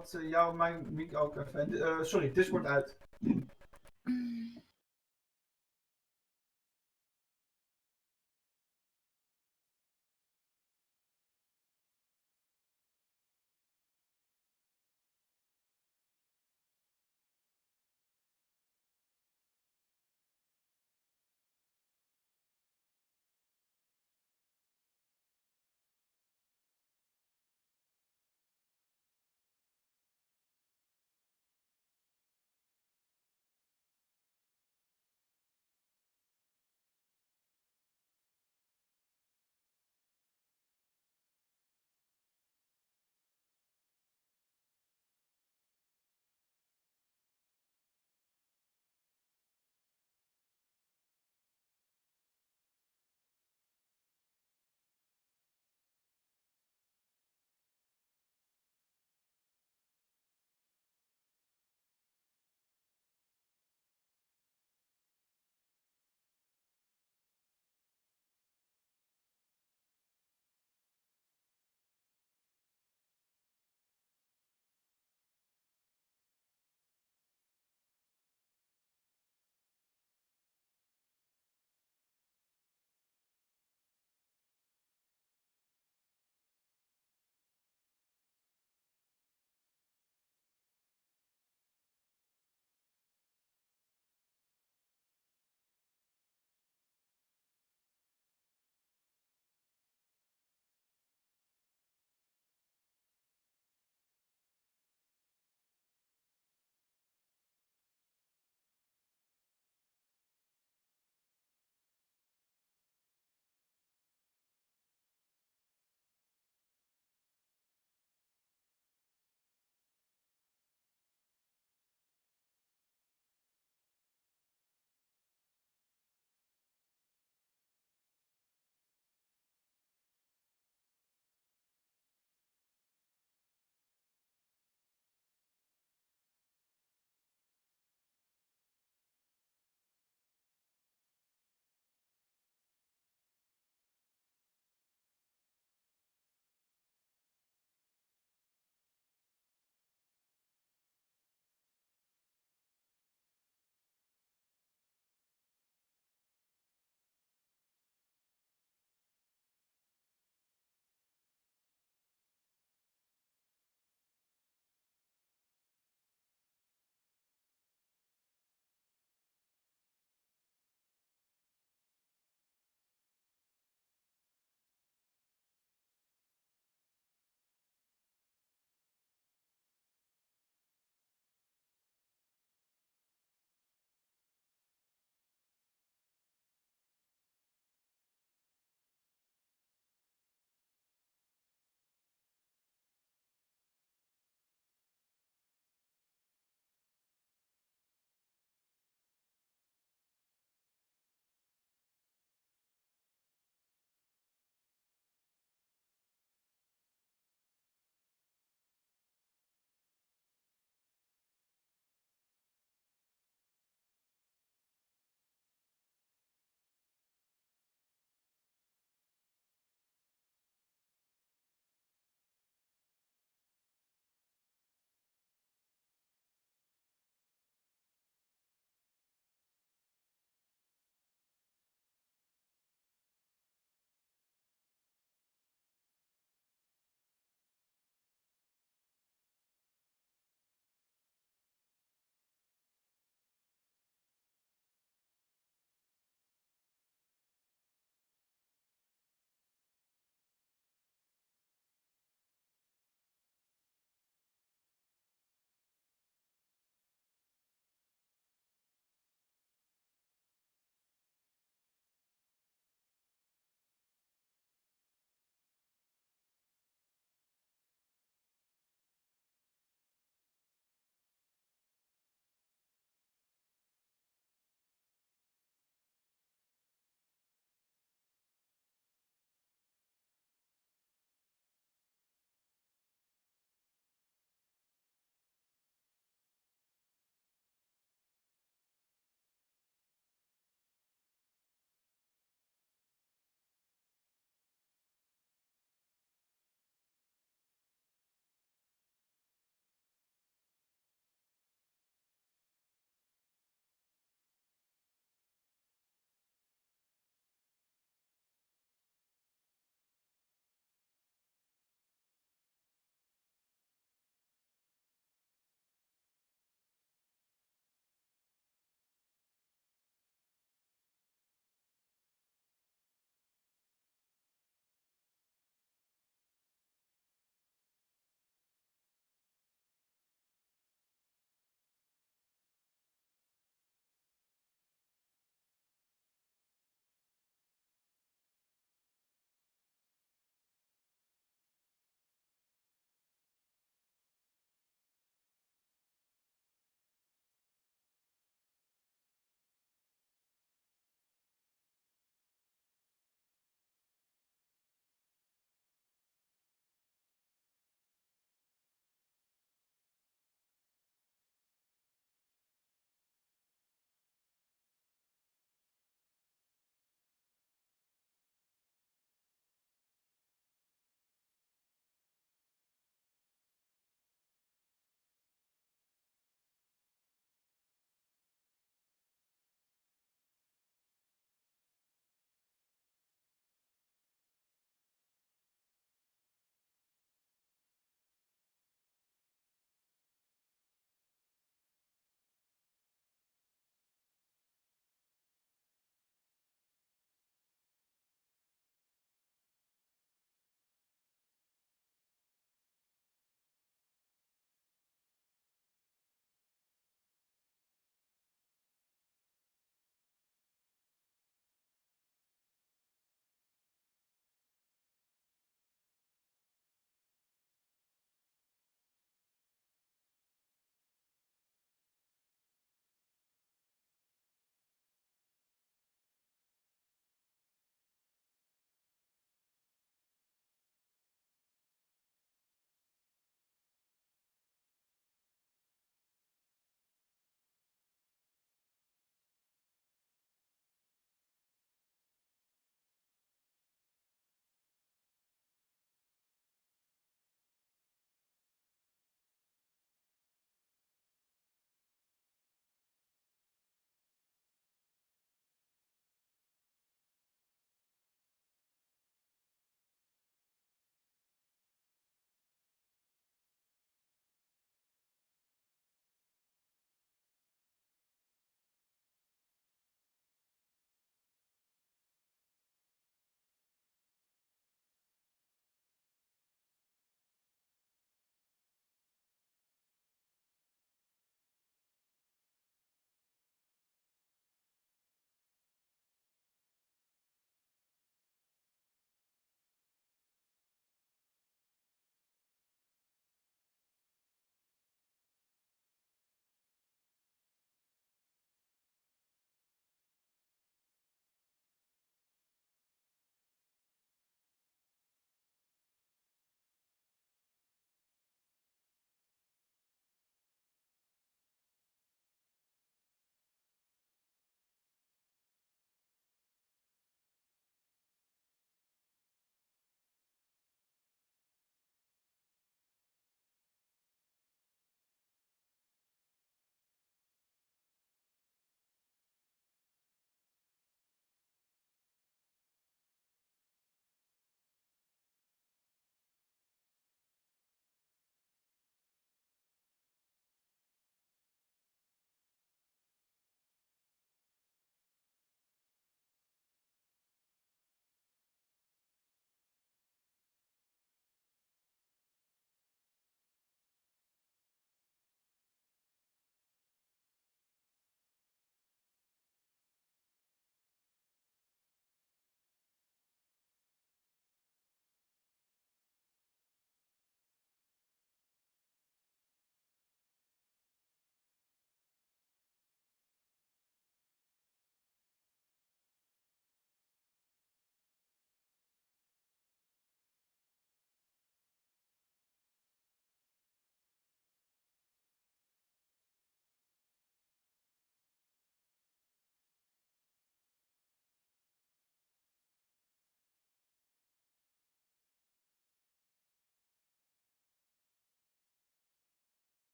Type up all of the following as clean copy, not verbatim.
had jouw mijn mic ook even. Sorry, Discord uit.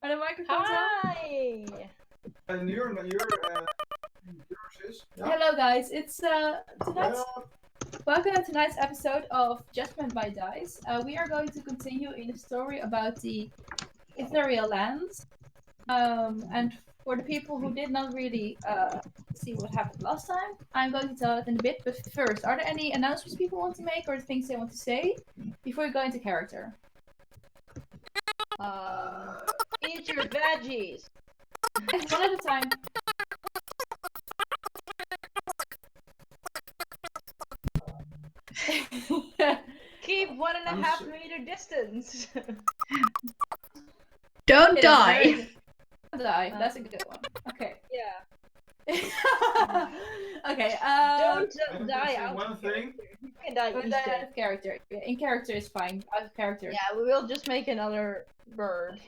Are the microphones on? Hi! And yours is? Yeah? Hello guys, it's tonight's Yeah. welcome to tonight's episode of Judgement by Dice. We are going to continue in a story about the ethereal lands. And for the people who did not really see what happened last time, I'm going to tell it in a bit. But first, are there any announcements people want to make or things they want to say before we go into character? Eat your veggies! One at a time. Keep 1.5 meter distance! Don't die! Don't die, that's a good one. Okay. Yeah. Okay, Don't die out one of thing. character. You can die Don't easily. die out of character. In character is fine. Out of character. Yeah, we will just make another bird.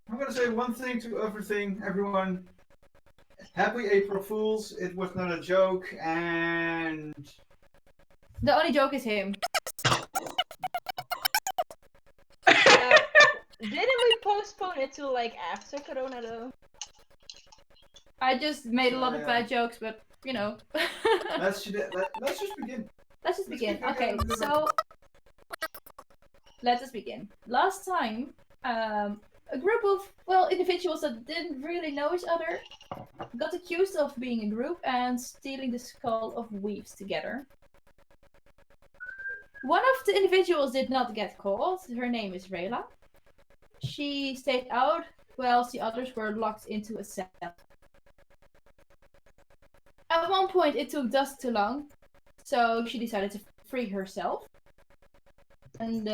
I'm gonna say one thing to everyone. Happy April Fools. It was not a joke, and The only joke is him. Didn't we postpone it to like after Corona though? I just made a lot of bad jokes, but you know. let's just begin. Let's just begin. Okay, so let us begin. Last time, a group of individuals that didn't really know each other got accused of being a group and stealing the skull of weaves together. One of the individuals did not get caught. Her name is Rayla. She stayed out whilst the others were locked into a cell. At one point, it took Dusk too long, so she decided to free herself and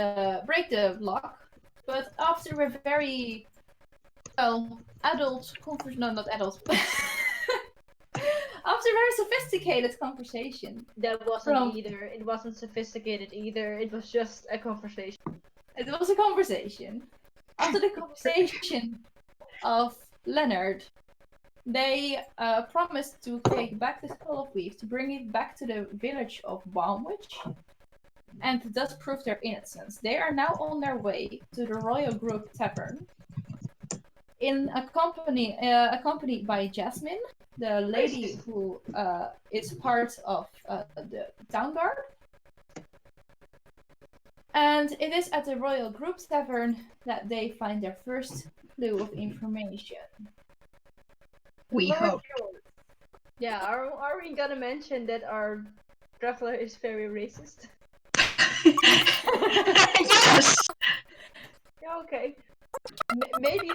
break the lock. But after a very, adult conversation, no, not adult. After a very sophisticated conversation. That wasn't either. It wasn't sophisticated either. It was just a conversation. It was a conversation. After the conversation of Leonard, they promised to take back the Skull of Weave, to bring it back to the village of Balmwich, and to thus prove their innocence. They are now on their way to the Royal Group Tavern, accompanied by Jasmine, the lady who is part of the town guard. And it is at the Royal Group Tavern that they find their first clue of information. We hope. Yeah, are we gonna mention that our traveler is very racist? Yes! Yeah, okay. Maybe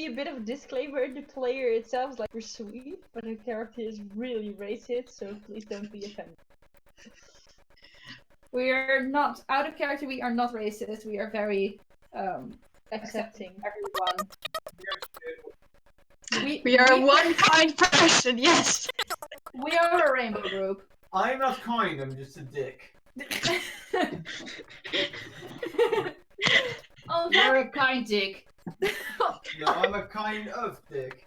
a bit of disclaimer. The player itself is like we're sweet, but the character is really racist, so please don't be offended. We are not out of character. We are not racist. We are very Accepting everyone. We are one kind person, yes! We are a rainbow group. I'm not kind. I'm just a dick. Oh, you're a kind dick. No, I'm a kind of dick.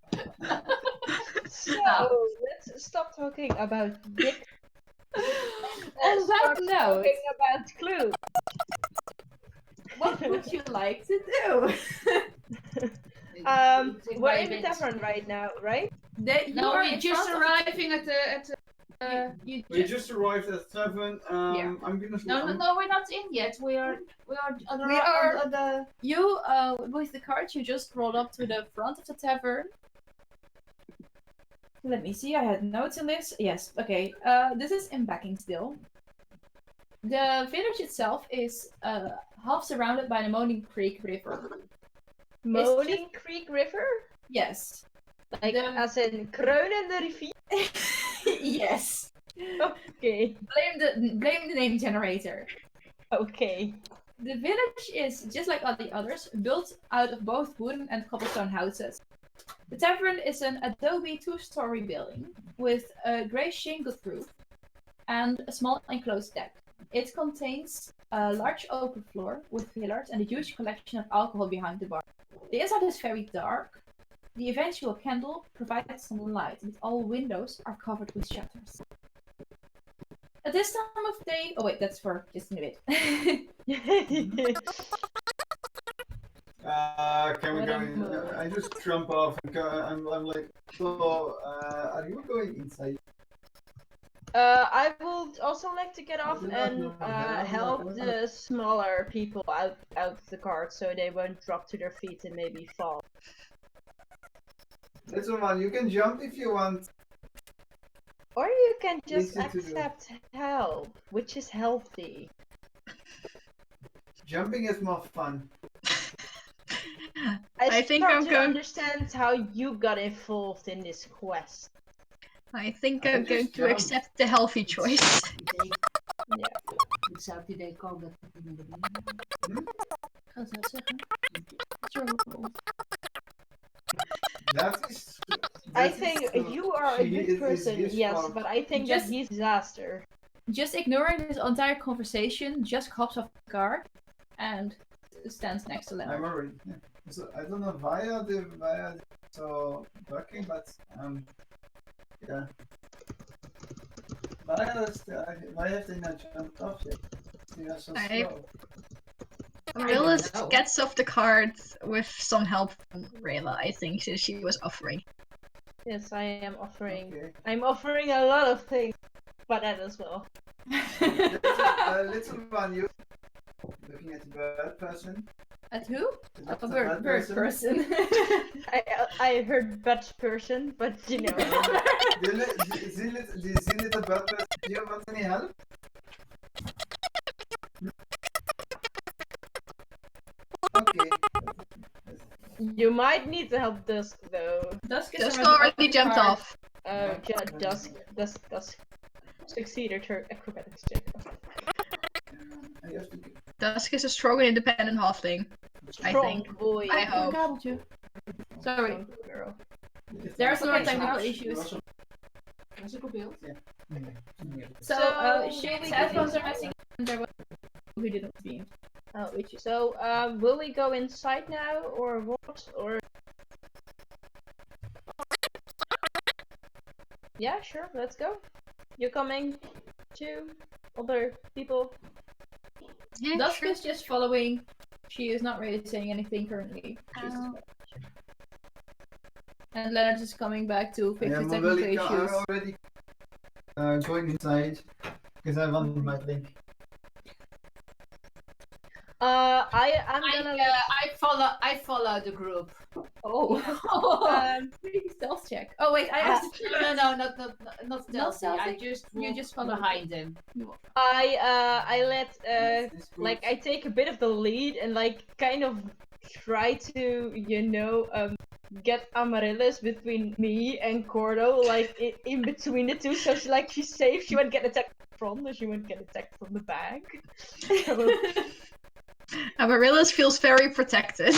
So let's stop talking about dick. On that note, talking about clue. what would you like to do? We're in the tavern right now, right? We're just arriving at the. We just arrived at the tavern. I'm gonna. No, we're not in yet. We are on the. You with the cart, you just rolled up to the front of the tavern. Let me see. I had notes on this. Yes. Okay. This is in Beckingsdale. The village itself is half surrounded by the Moaning Creek River. Moaning Creek River? Yes. Like as in kruinende rivier? Yes. Okay. Blame the name generator. Okay. The village is, just like all the others, built out of both wooden and cobblestone houses. The tavern is an adobe 2-story building with a grey shingled roof and a small enclosed deck. It contains a large open floor with pillars and a huge collection of alcohol behind the bar. The inside is very dark. The eventual candle provides some light, and all windows are covered with shutters. At this time of day... Oh wait, that's for just in a bit. Can we What go a in? mood. I just jump off and go, I'm like, so, are you going inside? I would also like to get off do not and know how, help but- the smaller people out of the cart so they won't drop to their feet and maybe fall. Little one, you can jump if you want. Or you can just Easy to do. accept help, which is healthy. Jumping is more fun. I think start I'm to going. understand how you got involved in this quest. I think I I'm just going to jumped. accept the healthy choice. Ja. Ik zou het idee komen dat ik naar de binnen. Ga het nou zeggen. What's your role? That is. I think you are a good person, yes, but I think Just- that he's disaster. Just ignoring this entire conversation, just hops off the car and stands next to I'm Leonard. already. Yeah. So I don't know via the so bucking, but yeah. Why have they not jumped off yet? They are so I- slow. Amaryllis know. gets off the cart with some help from Rayla, I think, since she was offering. Yes, I am offering. Okay. I'm offering a lot of things, but that as well. Little one, you looking at the bird person. At who? The A bird person. I heard bad person, but you know. Die little bird person. Do you want any help? Okay. You might need to help Dusk though. Dusk is Dusk already already off the jumped car. off. Dusk succeeded her acrobatics check. I have to. Dusk is a strong and independent halfling. I Strong think. boy. I hope. Gabbled you. Sorry. Strong girl. There's no Okay, technical so- issues. Was ik op beeld? So, So, Shane's we headphones can- are messing and there was who didn't beam. Oh, so will we go inside now or what? Or yeah, sure, let's go. You're coming too, other people. Yeah, Dusk sure. is just following. She is not really saying anything currently. She's just Oh. and Leonard is coming back to fix I the am technical already, issues. I'm already going inside because I want my link. I'm gonna let. I follow the group. Oh, please stealth check. Oh wait, I have to. No, not stealthy. I stealthy? just You walk just follow behind them. I let Is this good? like I take a bit of the lead and like kind of try to get Amaryllis between me and Cordo, like in between the two, so she's safe. She won't get attacked from the front, or she won't get attacked from the back. Amaryllis feels very protected.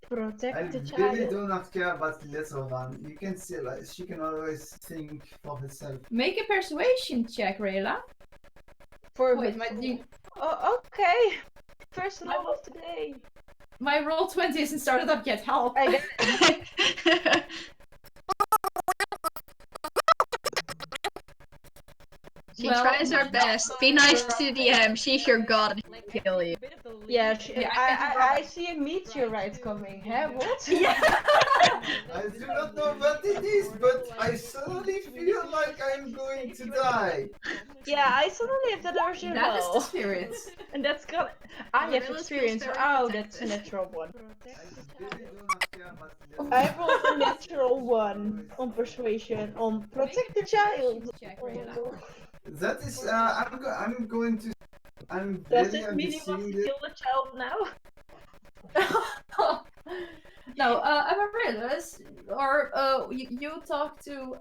Protect I the really child. do not care about the little one. You can see, like, she can always think for herself. Make a persuasion check, Rayla. For Wait, oh, okay. First roll of the day. my roll 20 isn't started up yet. Help! I got it. She Well, tries her best. Be nice to the DM. She's your god and she'll kill you. Yeah, Yeah, I see a meteorite coming. Huh? What? I do not know what it is, but I suddenly feel like I'm going to die. Yeah, I suddenly have that urge as That is the well. spirit. And that's got. I have Amaryllis feels experience. very Oh, that's a protected. natural one. I really do not care about the little I rolled a natural one on persuasion on protect the child. Check, Rayla. That is, I'm going to. I'm Does really it mean he wants seeing to this. kill the child now? No, Amaryllis, or you talk to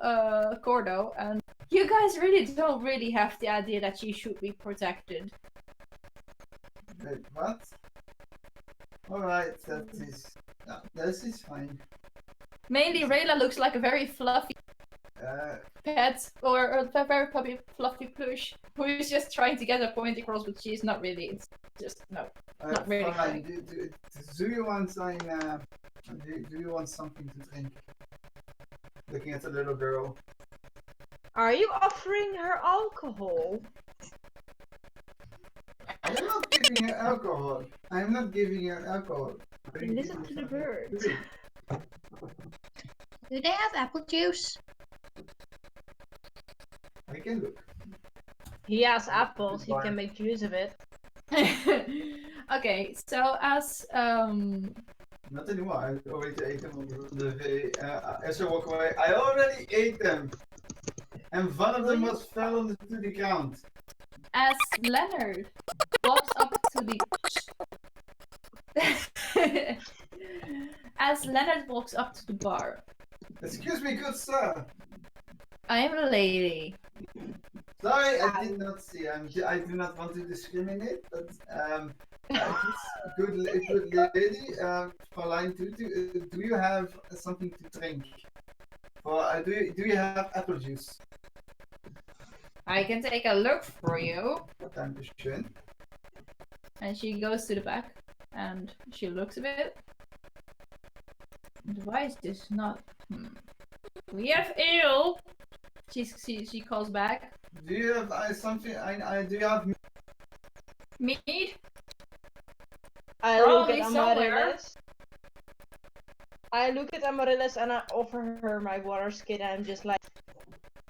Cordo, and you guys don't really have the idea that she should be protected. Wait, what? Alright, that is fine. Mainly, Rayla looks like a very fluffy pet, or a very fluffy plush, who is just trying to get a point across, but she's not really. It's just no. Not really Fine. Do you want some? Do you want something to drink? Looking at the little girl. Are you offering her alcohol? I'm not giving her alcohol. I'm not giving her alcohol. Listen to the birds. Do they have apple juice? I can look. He has apples, he can make juice of it. Okay, so as Not anymore. I already ate them on the way. As I walk away, I already ate them, and one of them was fell onto the ground. as Leonard walks up to the as Leonard walks up to the bar. Excuse me, good sir. I am a lady. Sorry, I did not see. I do not want to discriminate, but good lady, Fräulein, do you have something to drink? Or do you have apple juice? I can take a look for you. Dankeschön. And she goes to the back and she looks a bit. And why is this not? We have ale. She calls back. Do you have something? Do you have? Mead. I look Probably at somewhere. Amaryllis. I look at Amaryllis and I offer her my water skin and I'm just like,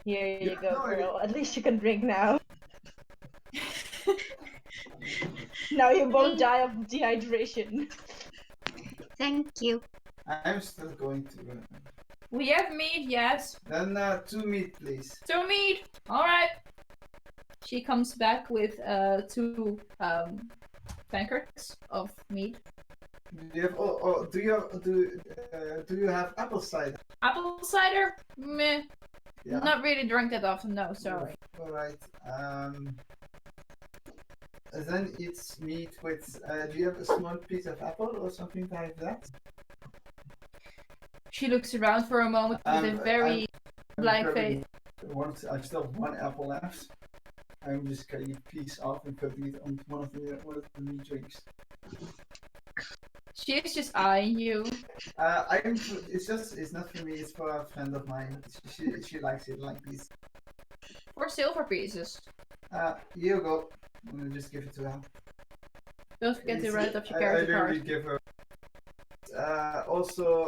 here you Yeah, go, no, girl. At least you can drink now. Now you won't die of dehydration. Thank you. I'm still going to. We have mead, yes. Then 2 meat, please. 2 mead. All right. She comes back with 2 tankards of mead. Do you have? Do you have apple cider? Apple cider? Meh. Yeah. Not really drink that often, no. Sorry. All right. Then it's meat with. Do you have a small piece of apple or something like that? She looks around for a moment with a very blank face. I still have 1 apple left. I'm just cutting a piece off and putting it on one of the meat drinks. She is just eyeing you. It's not for me. It's for a friend of mine. She likes it like this. 4 silver pieces. Here you go. I'm gonna just give it to her. Don't forget to write up your I character literally card. give her. Also.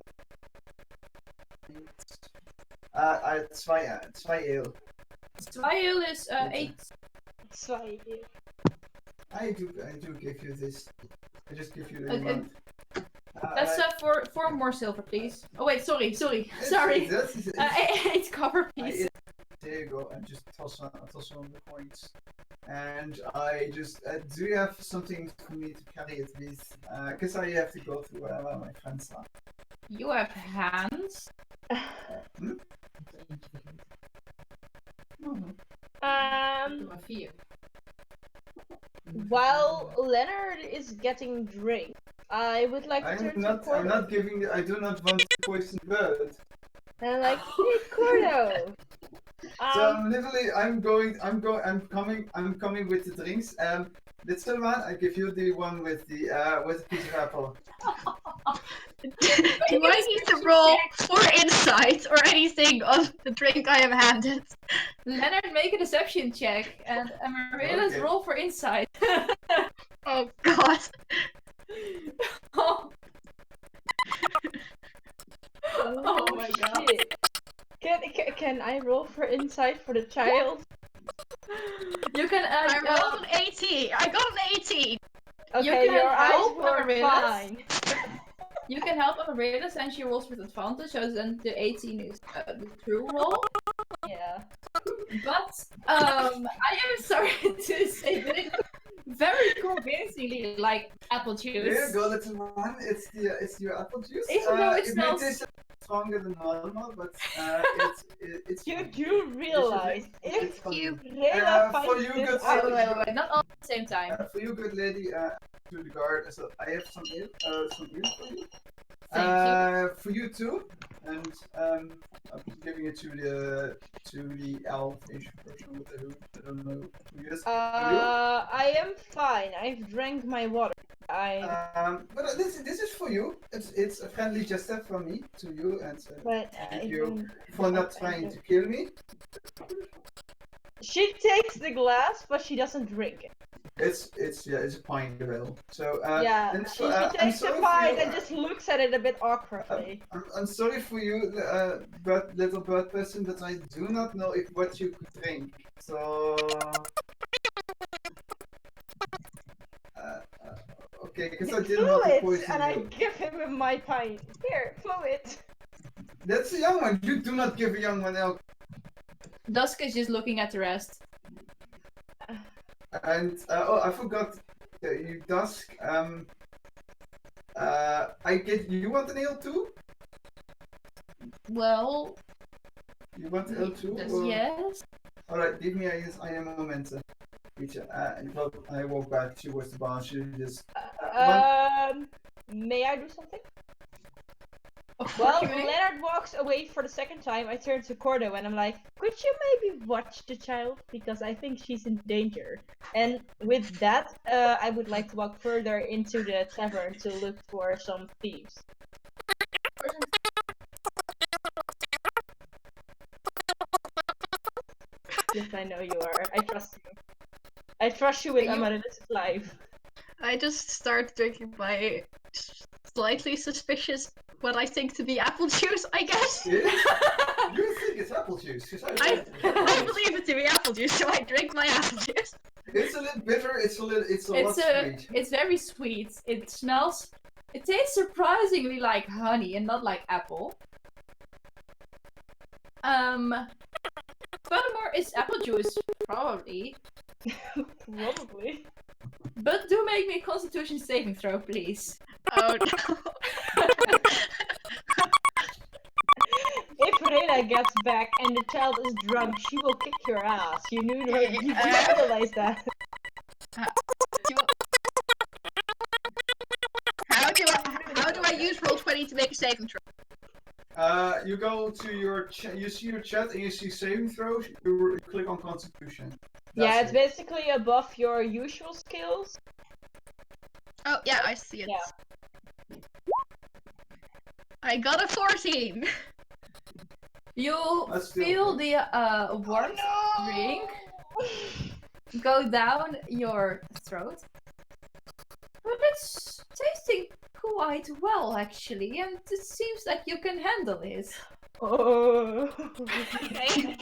2 ale. Swahil is 8. Sorry. I do give you this. I just give you the Okay. amount. That's 4 more silver, please. Oh wait, sorry. Sorry. 8 copper pieces. There you go. I just toss on the coins. And I just do you have something for me to carry it with? Because I have to go to wherever my friends are. You have hands. While Leonard is getting drink, I would like to turn to I'm Cordo. not giving. I do not want to poison the bird. And I'm like, hey Cordo. So I'm literally. I'm coming with the drinks. Little one, I give you the one with the piece of apple. Do I need to roll for insight or anything on the drink I have handed? Leonard, make a deception check, and Amaryllis Okay. roll for insight. Oh god. Oh. Oh my god. Can I roll for insight for the child? You can. I rolled an 18. I got an 18. Okay, can your eyes help were Amaryllis. fine. You can help Amaryllis, and she rolls with advantage, so then the 18 is the true roll. Yeah. But I am sorry to say, but it very convincingly like apple juice. Here you go, little one. It's your apple juice. Even though it may smells- taste stronger than normal, but it's. You do realize It's if fun. Rayla for finds you, this good out, Wait, not all at the same time. For you, good lady, to the guard. So I have some ale for you. Thank For you too, and I'm giving it to the elf-ish person with the hood. I don't know who he is. I am fine. I've drank my water. But this is for you. It's a friendly gesture from me to you, and But thank I you don't- for not trying to kill me. She takes the glass, but she doesn't drink it. It's a pint ale. So Yeah, and, she I'm takes the sorry for pint you, and just looks at it a bit awkwardly. I'm sorry for you, little bird person, but I do not know if what you could drink. So okay, because I didn't want to Fluid! poison And I you. give him my pint. Here, fluid. That's a young one. You do not give a young one alcohol. Dusk is just looking at the rest. And oh, I forgot you, Dusk. I get you want an ale too? Well, You want ale too? Or... yes. All right, give me I am a moment. Which I walk back towards the bar. She just. May I do something? Of Well, course, Cutie. Leonard walks away for the second time. I turn to Cordo and I'm like, could you maybe watch the child? Because I think she's in danger. And with that, I would like to walk further into the tavern to look for some thieves. Yes, I know you are. I trust you. I trust you with Amaryllis' life. I just start drinking my slightly suspicious, what I think to be apple juice, I guess. Yeah? You think it's apple juice? 'Cause I believe it to be apple juice, so I drink my apple juice. It's a little bitter. It's a lot sweet. It's very sweet. It smells. It tastes surprisingly like honey and not like apple. Furthermore, it's apple juice, probably. Probably. But do make me a Constitution saving throw, please. Oh no. If Rela gets back and the child is drunk, she will kick your ass. You knew that. You realize that. How do I use Roll20 to make a saving throw? You go to your you see your chat and you see saving throws. You click on Constitution. Yeah, That's it's basically above your usual skills. Oh yeah, I see it. Yeah. I got a 14. You That's still feel good. the warmth drink go down your throat. But it's tasting quite well, actually, and it seems like you can handle it. Oh. Okay.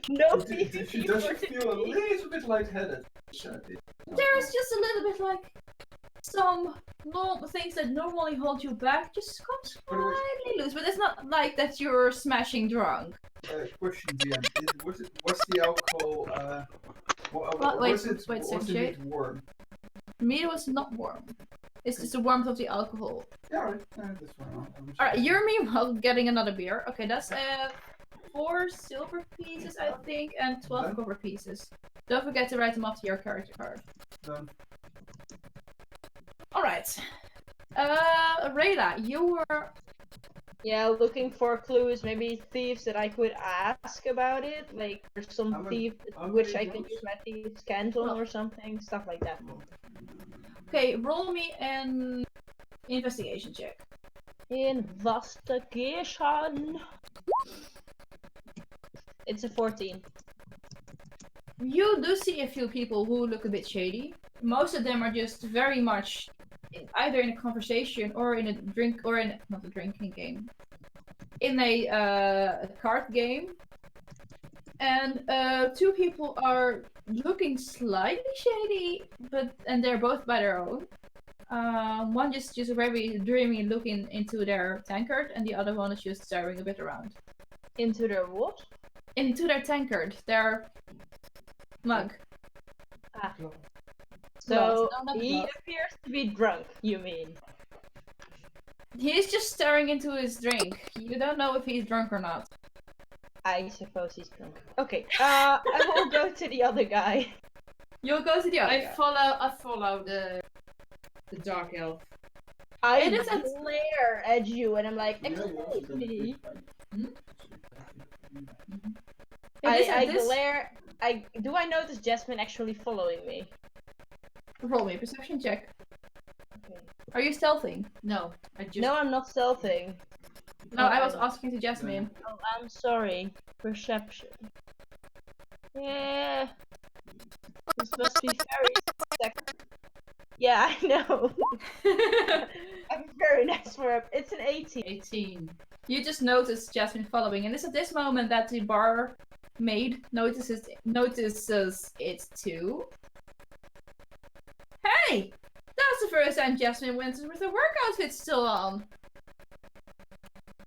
No Does PvP she for feel a today. little bit lightheaded? There's just a little bit like some things that normally hold you back just come slightly loose, but it's not like that you're smashing drunk. Question, DM. Was the alcohol? Wait, was it Sanjay. warm? Meat was not warm. It's just the warmth of the alcohol. Yeah, right. That's fine. Alright, you're meanwhile getting another beer. Okay, that's 4 silver pieces, I think, and 12 Done. copper pieces. Don't forget to write them off to your character card. Done. Alright. Rayla, you were... Yeah, looking for clues, maybe thieves that I could ask about it. Like, there's some thief which I can use my thieves' cant on or something, stuff like that. Okay, roll me an investigation check. Investigation. It's a 14. You do see a few people who look a bit shady. Most of them are just very much either in a conversation or in a drink or in not a drinking game, in a card game. And 2 people are looking slightly shady, and they're both by their own. One just very dreamy looking into their tankard, and the other one is just staring a bit around. Into their what? Into their tankard, their mug. Ah. Glass. So, No, not he glass. appears to be drunk, you mean? He's just staring into his drink. You don't know if he's drunk or not. I suppose he's drunk. Okay, I will go to the other guy. You'll go to the other I guy. follow the dark elf. I It is a- glare at you and I'm like, Yeah, excuse me. It is I at this... glare. Do I notice Jasmine actually following me? Roll me a perception check. Okay. Are you stealthing? No, I just. No, I'm not stealthing. No, I was asking to Jasmine. Oh, I'm sorry. Perception. Yeah. This must be very Yeah, I know. I'm very nice for it. It's an 18. 18. You just notice Jasmine following, and it's at this moment that the barmaid notices it too. Hey! That's the first time Jasmine went with her work outfit still on.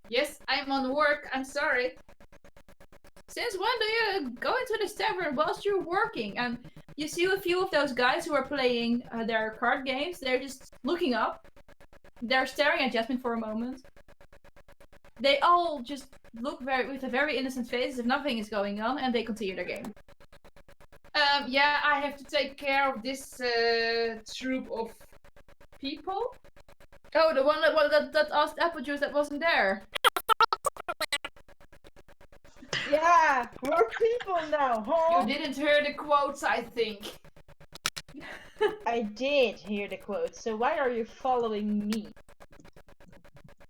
Yes, I'm on work. I'm sorry. Since when do you go into this tavern whilst you're working? And you see a few of those guys who are playing their card games. They're just looking up. They're staring at Jasmine for a moment. They all just look with a very innocent face as if nothing is going on, and they continue their game. Yeah, I have to take care of this troop of people. Oh, the one that asked apple juice that wasn't there. Yeah, we're people now, huh? You didn't hear the quotes, I think. I did hear the quote, so why are you following me?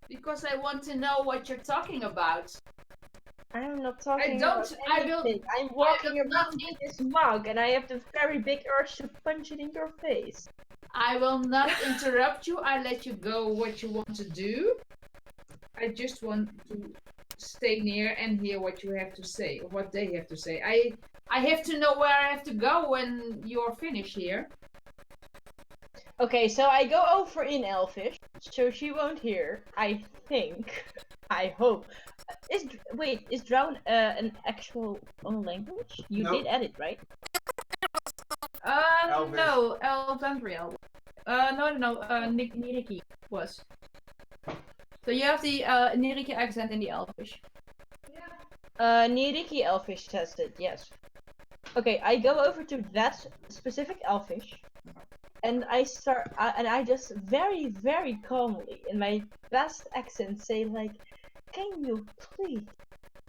Because I want to know what you're talking about. I'm not talking don't- about I will- anything. I'm walking will not around with this mug and I have the very big urge to punch it in your face. I will not interrupt you. I let you go what you want to do. I just want to stay near and hear what you have to say, or what they have to say. I have to know where I have to go when you're finished here. Okay, so I go over in Elfish, so she won't hear, I think. I hope. Is Drown an actual own language? You Nope. did edit, right? Elvish. No, Elvandriel. No, Niriki was. So you have the Niriki accent in the Elvish. Niriki Elfish tested, yes. Okay, I go over to that specific Elfish, and I start, and I just very, very calmly, in my best accent, say like, "Can you please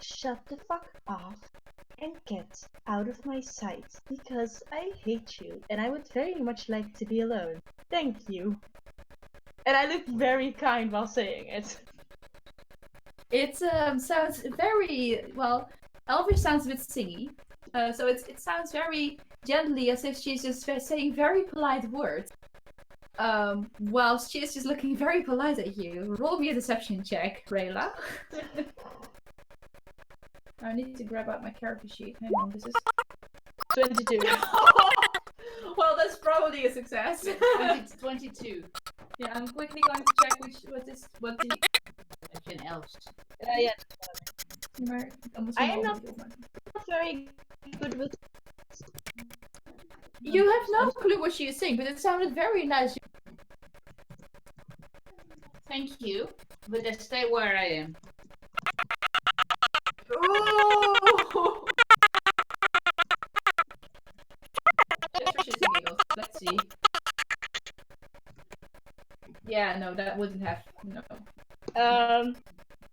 shut the fuck off and get out of my sight, because I hate you, and I would very much like to be alone. Thank you." And I look very kind while saying it. It sounds very well. Elvish sounds a bit singy, so it sounds very gently, as if she's just saying very polite words. Whilst she's just looking very polite at you. Roll me a deception check, Rayla. I need to grab out my character sheet. Hang on, this is 22. Well, that's probably a success. 22. Yeah, I'm quickly going to check what the Even else. Yeah, maar, I am not very good with. You have no clue what she is saying, but it sounded very nice. Thank you, but I stay where I am. Oh! Just for shits and giggles. Let's see. Yeah, no, that wouldn't have. No.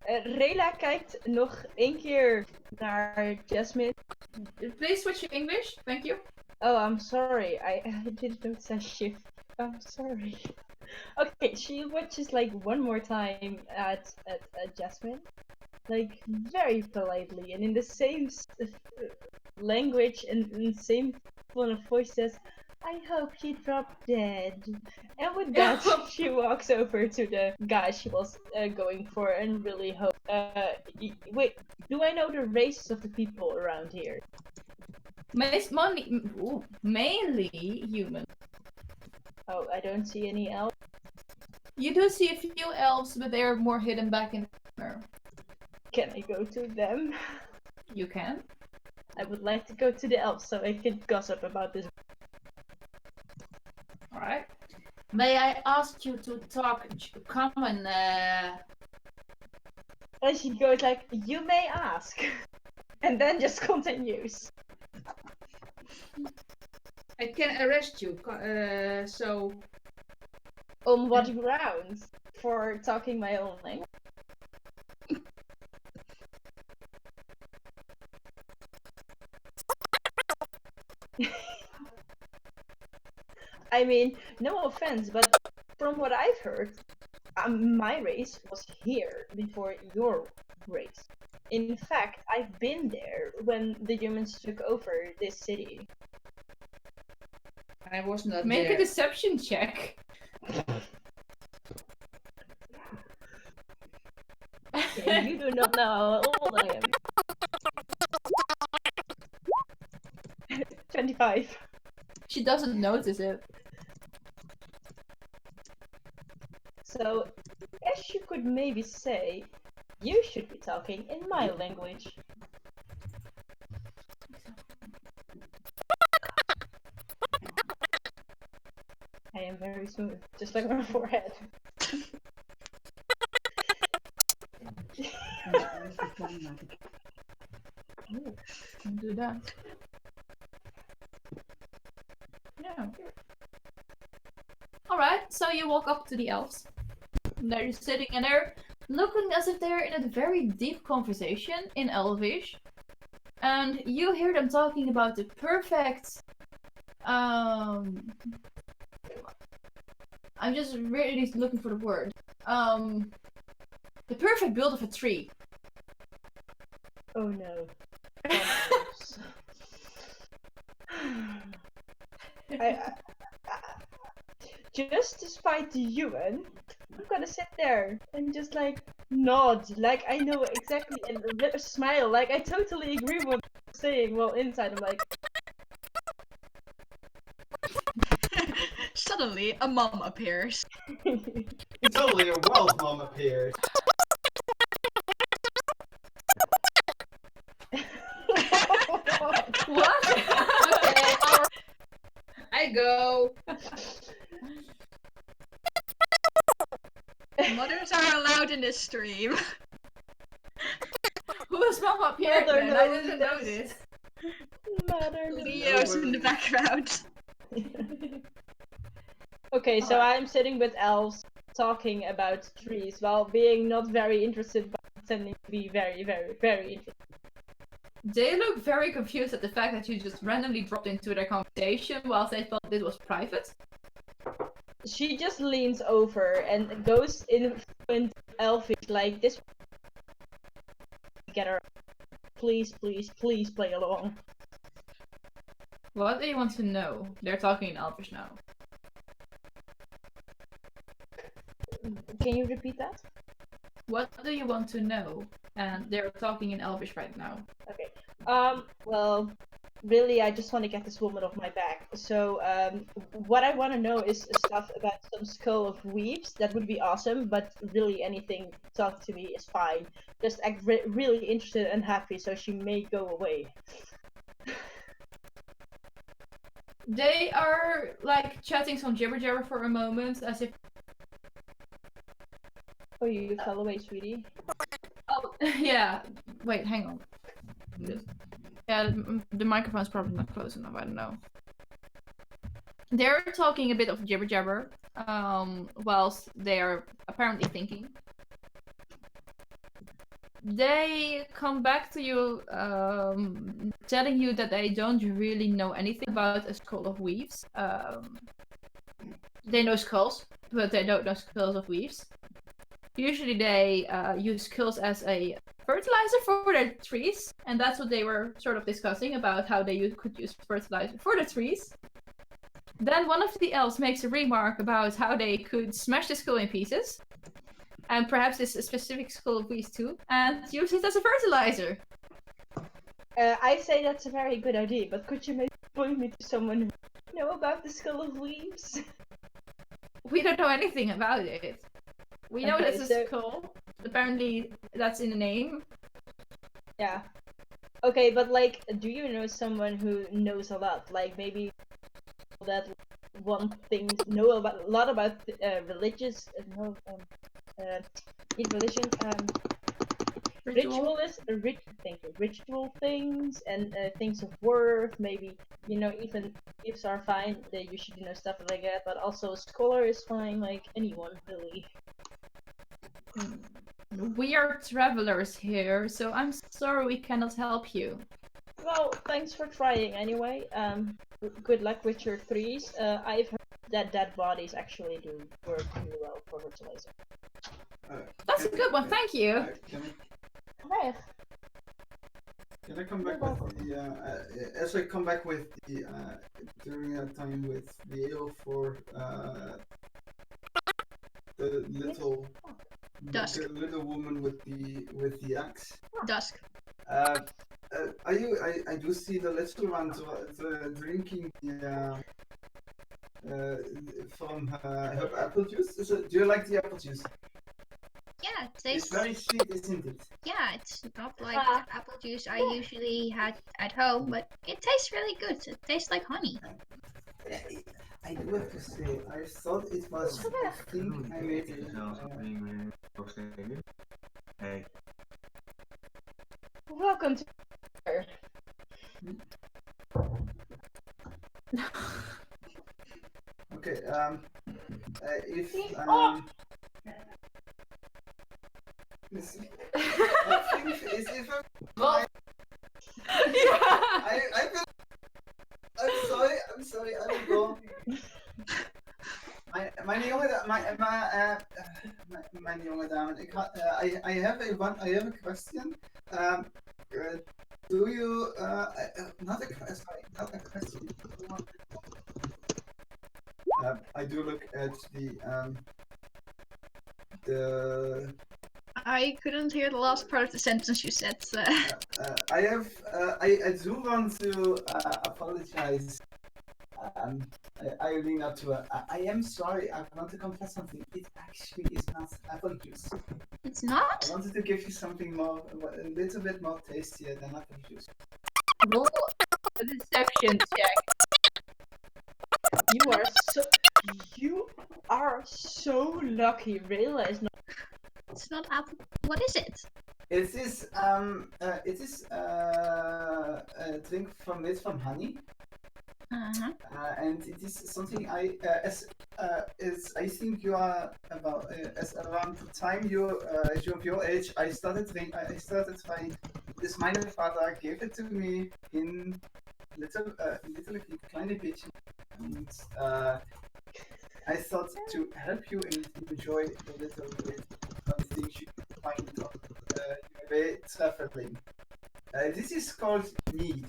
Rela kijkt nog één keer naar Judgement. Please switch to English, thank you. Oh, I'm sorry. I didn't notice that shift. I'm sorry. Okay, she watches like one more time at Jasmine, like very politely and in the same language and in the same tone of voice says, "I hope she dropped dead." And with that, she walks over to the guy she was going for and really hope. Wait, do I know the races of the people around here? Mainly human. Oh, I don't see any else. You do see a few elves, but they're more hidden back in the corner. Can I go to them? You can. I would like to go to the elves so I can gossip about this. Alright. May I ask you to talk common? And she goes like, "You may ask," and then just continues. I can arrest you. So On what grounds? For talking my own language? I mean, no offense, but from what I've heard, my race was here before your race. In fact, I've been there when the humans took over this city. I was not Make there. a deception check. Yeah, you do not know how old I am. 25. She doesn't notice it. So, as you could maybe say, you should be talking in my language. I am very smooth, just like my forehead. Don't do that. No. Alright, so you walk up to the elves. They're just sitting and they're looking as if they're in a very deep conversation in Elvish. And you hear them talking about the perfect I'm just really looking for the word. The perfect build of a tree. Oh no. Just to spite the human, I'm gonna sit there and just like nod, like I know exactly, and smile, like I totally agree with what you're saying. Well, inside I'm like, Suddenly, a mom appears. Totally a wealth mom appeared. What? Okay, alright. I go. Mothers are allowed in this stream. Who is Mama Pierre? Mother Then? I knows didn't know this. this. Mother. Leo's in the background. Okay, so I'm sitting with elves talking about trees while being not very interested, but pretending to be very, very, very interested. They look very confused at the fact that you just randomly dropped into their conversation whilst they thought this was private. She just leans over and goes in elfish like this. Get her. Please, please, please play along. What do you want to know? They're talking in Elvish now. Can you repeat that? What do you want to know? And they're talking in Elvish right now. Okay. Well, really, I just want to get this woman off my back. So, what I want to know is stuff about some skull of weaves. That would be awesome, but really anything talk to me is fine. Just act really interested and happy, so she may go away. They are like chatting some jibber jabber for a moment as if. Oh, you fell away, sweetie. Oh, yeah. Wait, hang on. Yeah, the microphone's probably not close enough, I don't know. They're talking a bit of jibber jabber, whilst they are apparently thinking. They come back to you, telling you that they don't really know anything about a skull of weaves. They know skulls, but they don't know skulls of weaves. Usually they use skulls as a fertilizer for their trees, and that's what they were sort of discussing about how they could use fertilizer for the trees. Then one of the elves makes a remark about how they could smash the skull in pieces, and perhaps this specific skull of weaves too, and use it as a fertilizer. I say that's a very good idea, but could you maybe point me to someone who know about the skull of weaves? We don't know anything about it. We know Okay, it's a so- skull. Apparently that's in the name. Yeah. Okay, but like, do you know someone who knows a lot? Like maybe that know a lot about religious in religion ritual things and things of worth. Maybe even gifts are fine. That you should know stuff like that. But also a scholar is fine. Like anyone really. We are travelers here, so I'm sorry we cannot help you. Well, thanks for trying anyway. Good luck with your trees. I've heard that dead bodies actually do work really well for fertilizer. That's a good one, thank you. Can Right. Can I come back with the as I come back with the during that time with the ale for the little Dusk. the little woman with the axe. Dusk. I do see the little one drinking from her apple juice. Do you like the apple juice? Yeah, it It's tastes. very sweet, isn't it? Yeah, it's not like the apple juice I usually had at home, but it tastes really good. It tastes like honey. I do have to say, I thought it was. I think I made it. Hey. Welcome to. Okay. If is, Well, I will. I'm sorry. I will go. Meine jonge Damen, I have a question. Do you not a question. I do look at the. I couldn't hear the last part of the sentence you said. I do want to apologize. I lean up to her. I am sorry. I want to confess something. It actually is not apple juice. It's not? I wanted to give you something more, a little bit more tastier than apple juice. roll a deception check. You are so lucky. Rayla is not. It's not apple. What is it? It is a drink made from honey. Uh-huh. And it is something I think you are about as around the time you're of your age. I started trying. This my father gave it to me in little kleine bisschen, and I thought to help you and enjoy a little bit of things you can find on your way traveling. This is called mead.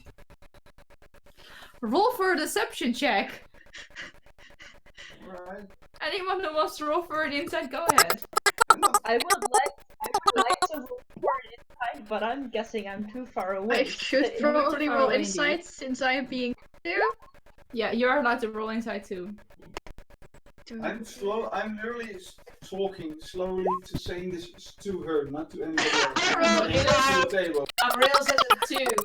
Roll for a deception check. Right. Anyone who wants to roll for an insight, go ahead. I would like to roll for an insight, but I'm guessing I'm too far away. I should probably far roll away, insight since I am being there. Yeah, you're allowed to roll insight too. I'm literally talking slowly to saying this to her, not to anybody else. Roll it out. To the table. Amaryllis has a 2.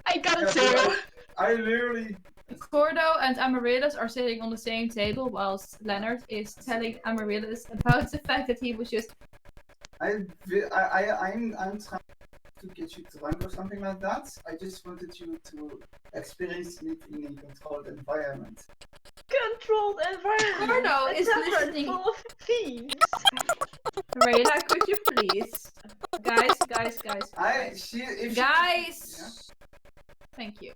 I got it Yeah, too. I literally. Cordo and Amaryllis are sitting on the same table whilst Leonard is telling Amaryllis about the fact that he was just. I'm trying to get you drunk or something like that. I just wanted you to experience it in a controlled environment. Controlled environment. Cordo A is tavern listening. full of thieves. Rayla, could you please? Guys. If Guys! Yeah, Thank you.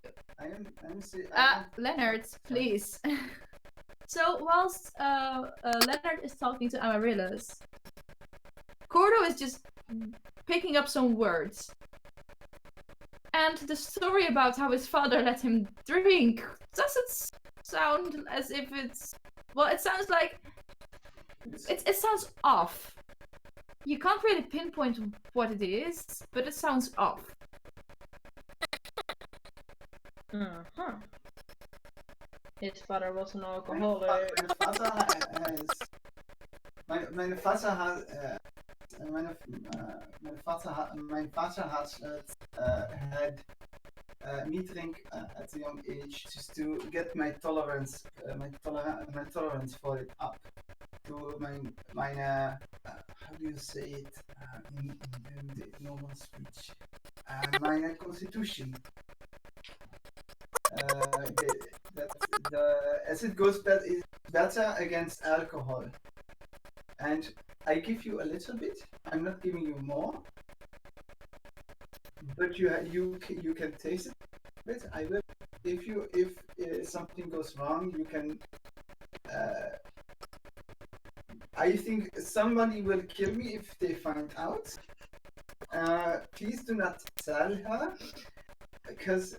I'm Leonard, please. So, whilst Leonard is talking to Amaryllis, Cordo is just picking up some words. And the story about how his father let him drink doesn't sound as if it's. Well, it sounds like. It sounds off. You can't really pinpoint what it is, but it sounds off. Uh-huh. His father was an alcoholic. Mijn vader had me drink at a young age just to get my tolerance for it up to my how do you say it in the normal speech? My constitution. As it goes better against alcohol, and I give you a little bit. I'm not giving you more, but you can taste it a bit. I will. If something goes wrong, you can. I think somebody will kill me if they find out. Please do not tell her. because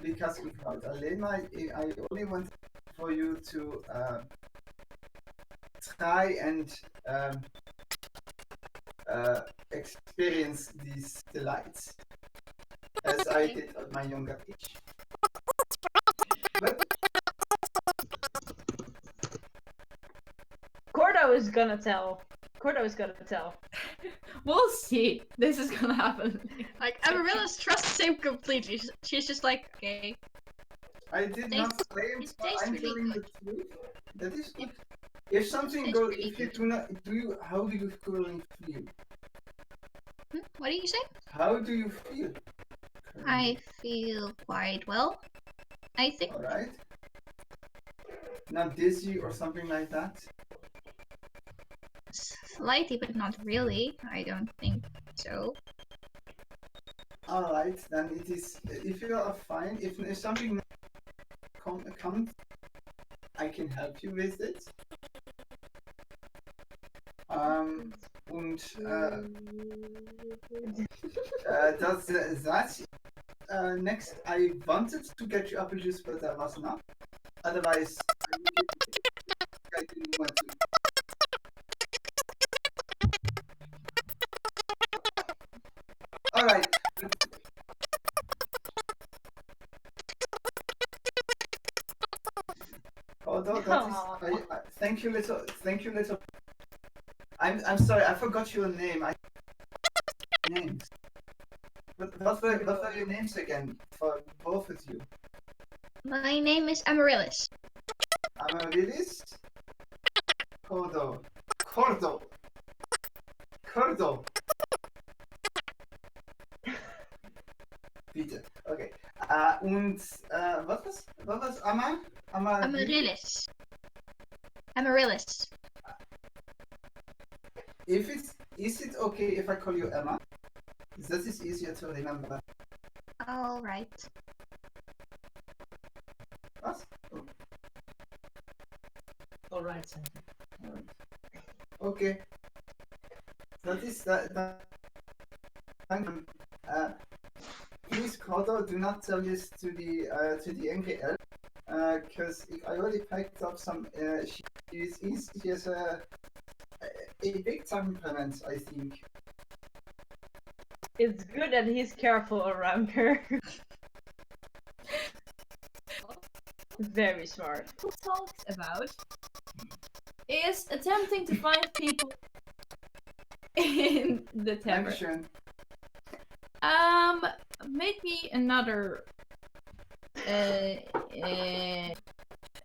without Alena, I only want for you to try and experience these delights as I did at my younger age. But Cordo is gonna tell. We'll see. This is gonna happen. Like, Amarilla's trusts him completely. She's just like, okay. I did not claim it but tastes I'm really telling the good. truth. That is good. If something tastes goes, pretty if you good. do not, how do you currently feel? What do you say? How do you feel? I feel quite well, I think. Alright. Not dizzy or something like that? Slightly, but not really. I don't think so. Alright, then it is, if you are fine, if something comes, I can help you with it. Und that's next. I wanted to get you apple juice, but I was not. Otherwise, I didn't want to. All right. Although that is, thank you, little. I'm sorry, I forgot your name. Names. What were your names again for both of you? My name is Amaryllis. Amaryllis, Cordo. Bitte. Okay. Und was was Amaryllis. Amaryllis. Is it okay if I call you Emma? That is easier to remember. All right. What? Oh. Alright, Santa. Alright. Okay. That is that. Please, Cordo, do not tell this to the angry elf, because I already picked up some. She has a big temperament, I think. It's good that he's careful around her. Very smart. Who talks about is attempting to find people in the tavern. Make me another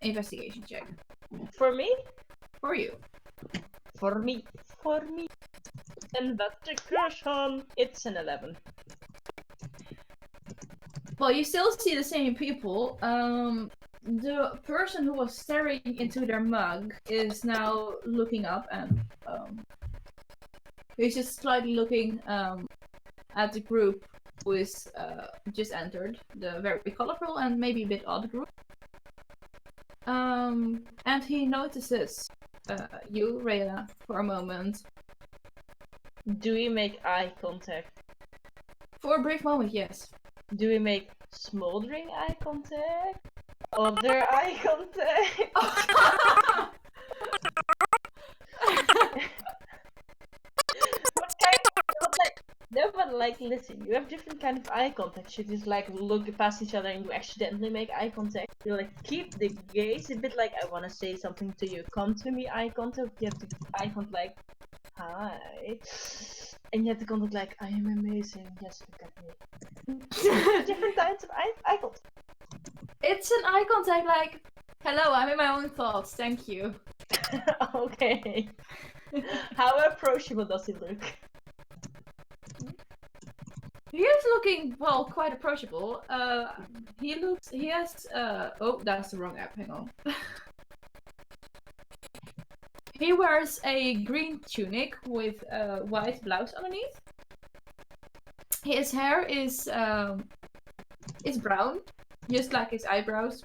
investigation check. For me? For you. For me. Investigation. It's an 11. Well, you still see the same people. The person who was staring into their mug is now looking up and he's just slightly looking at the group who is just entered, the very colorful and maybe a bit odd group. And he notices you, Rayla, for a moment. Do we make eye contact? For a brief moment, yes. Do we make smoldering eye contact? Other eye contact? What kind of contact? No, but like, listen, you have different kind of eye contact. You just like look past each other and you accidentally make eye contact. You like keep the gaze a bit like I want to say something to you. Come to me, eye contact. You have to eye contact like hi, and you have to contact like I am amazing. Yes, look at me. Different types of eye contact. It's an eye contact like, hello, I'm in my own thoughts, thank you. Okay. How approachable does he look? He is looking, well, quite approachable. He has, oh, that's the wrong app, hang on. He wears a green tunic with a white blouse underneath. His hair is brown, just like his eyebrows.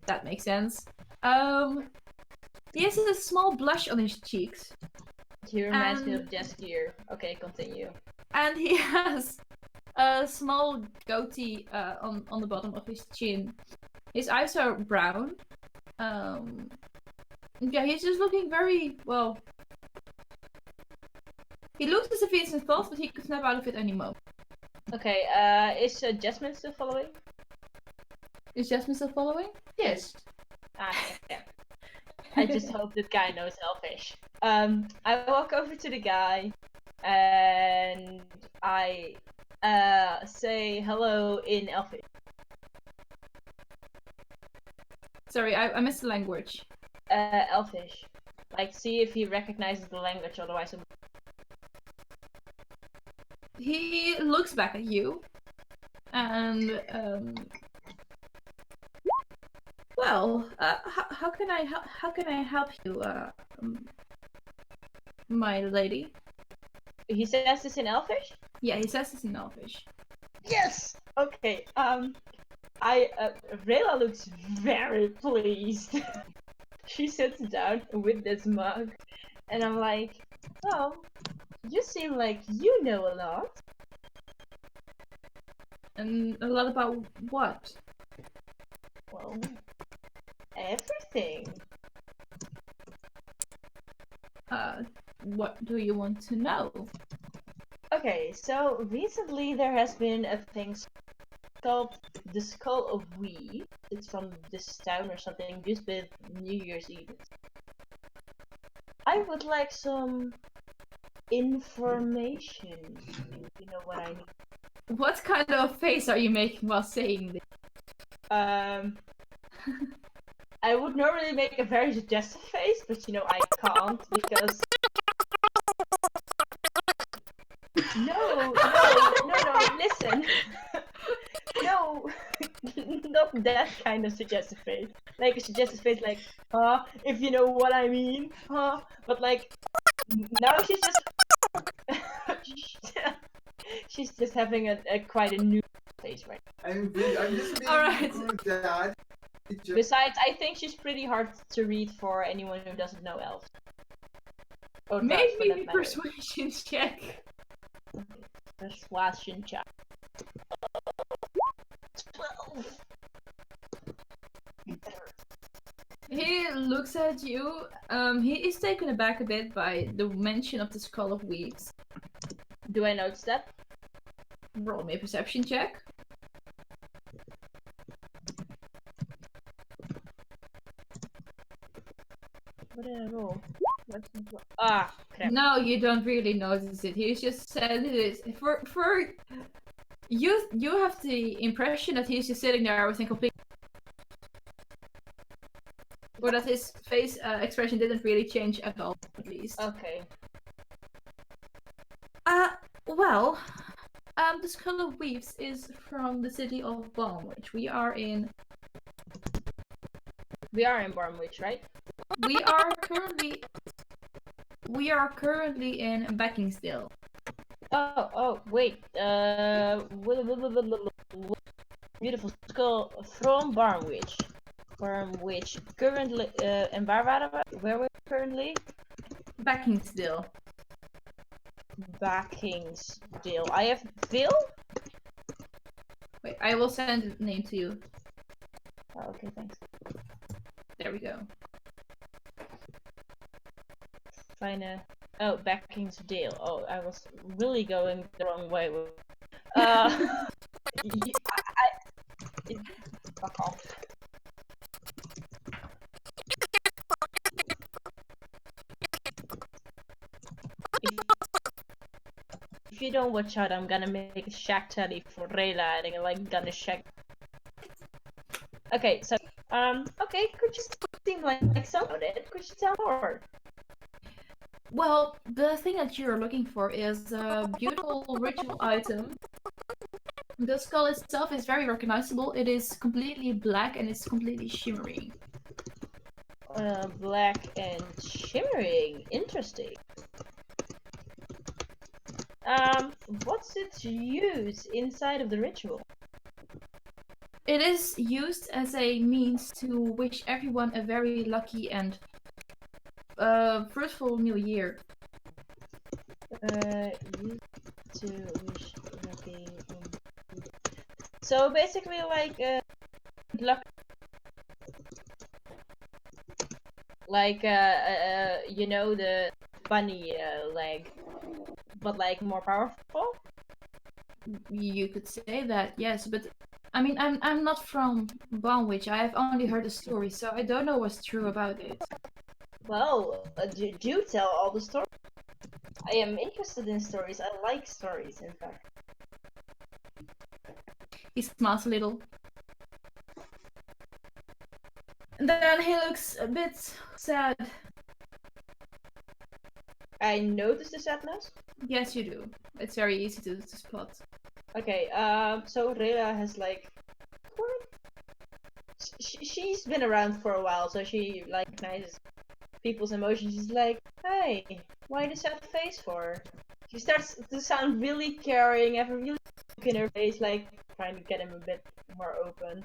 That makes sense. He has a small blush on his cheeks. He reminds me of Jaskier. Okay, continue. And he has a small goatee on the bottom of his chin. His eyes are brown. Yeah, he's just looking very well. He looks as if he's in thought, but he could snap out of it any moment. Okay, is Judgement still following? Is Jasmine still following? Yes. Ah, yeah. I just hope that guy knows Elfish. I walk over to the guy and I say hello in Elfish. Sorry, I missed the language. Elfish. Like, see if he recognizes the language, otherwise I'm... He looks back at you, and well, how can I help you, my lady? He says this in Elfish? Yeah, he says this in Elfish. Yes! Okay, Rayla looks very pleased. She sits down with this mug, and I'm like, oh, you seem like you know a lot. And a lot about what? Well, everything. What do you want to know? Okay, so recently there has been a thing called the Skull of Wee. It's from this town or something, just with New Year's Eve. I would like some information, if you know what I mean. What kind of face are you making while saying this? I would normally make a very suggestive face, but you know I can't because... No, listen. No, not that kind of suggestive face. Like a suggestive face like, if you know what I mean, but like, now she's just... she's just having a quite a new face right now. I'm just being Alright. good, Dad. Besides, I think she's pretty hard to read for anyone who doesn't know elves. Or Dutch, for Maybe that matter. persuasion check. Persuasion check. 12. He looks at you. He is taken aback a bit by the mention of the Skull of Weeks. Do I notice that? Roll me a perception check. What did I roll? Ah, crap. No, you don't really notice it. He's just said it is for you. You have the impression that he's just sitting there with a complete, or that his face expression didn't really change at all, at least. Okay. Well, the Skull of Weaves is from the city of Balmwich. We are in Barmwich, right? We are currently in Beckingsdale. Oh, wait. Beautiful skull from Barmwich. Barmwich. Currently, and where we're currently? Beckingsdale. Beckingsdale. I have Phil? Wait, I will send the name to you. Oh, okay, thanks. There we go. Oh, Beckingsdale. Oh, I was really going the wrong way. Fuck off. If you don't watch out, I'm gonna make a shack telly for Rayla and I'm like gonna shack. Okay, so okay, could you seem like some of it? Could you tell more? Well, the thing that you're looking for is a beautiful ritual item. The skull itself is very recognizable. It is completely black and it's completely shimmering. Black and shimmering. Interesting. What's its use inside of the ritual? It is used as a means to wish everyone a very lucky and fruitful new year. Used to wish lucky and So basically, like, luck, like, you know, the bunny leg, but like more powerful. You could say that, yes, but I mean, I'm not from Bonwich. I have only heard the story, so I don't know what's true about it. Well, do tell all the stories. I am interested in stories. I like stories, in fact. He smiles a little. And then he looks a bit sad. I noticed the sadness. Yes, you do. It's very easy to spot. Okay, so Rhea has like, what? She's been around for a while, so she like recognizes people's emotions. She's like, hey, why the sad face for? She starts to sound really caring, have a really look in her face, like trying to get him a bit more open.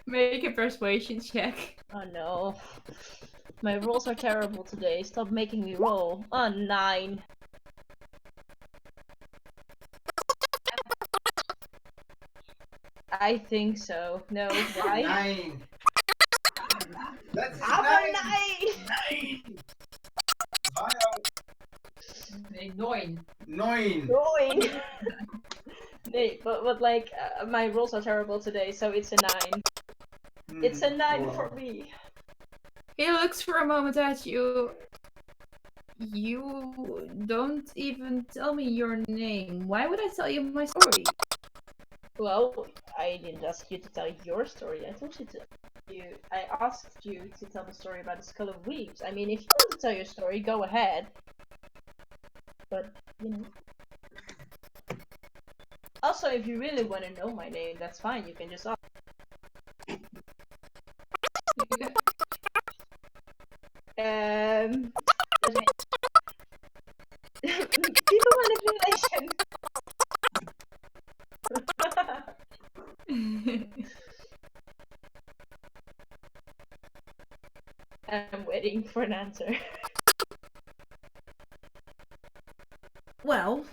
Make a persuasion check. Oh no. My rolls are terrible today. Stop making me roll. Oh, 9. I think so. No, why? 9. That's How nine. about 9? 9. Nee, 9. 9. 9. Nee, but like, my rolls are terrible today, so it's a 9. It's a 9 for me. He looks for a moment at you. You don't even tell me your name. Why would I tell you my story? Well, I didn't ask you to tell your story. I told you to. I asked you to tell the story about the Skull of Weaves. I mean, if you want to tell your story, go ahead. But, you know. Also, if you really want to know my name, that's fine. You can just ask. People manipulation. I'm waiting for an answer. Well,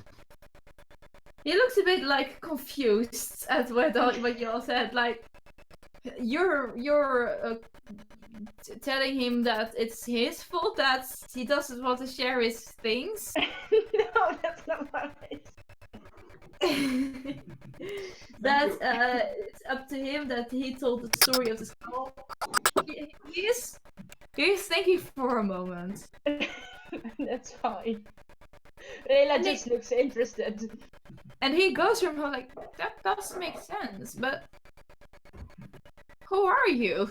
he looks a bit like confused at what you all said. Like you're telling him that it's his fault that he doesn't want to share his things. No, that's not what I said. That it's up to him that he told the story of the skull. He's thinking for a moment. That's fine. Rayla And just looks interested. And he goes from her like, that does make sense, but who are you?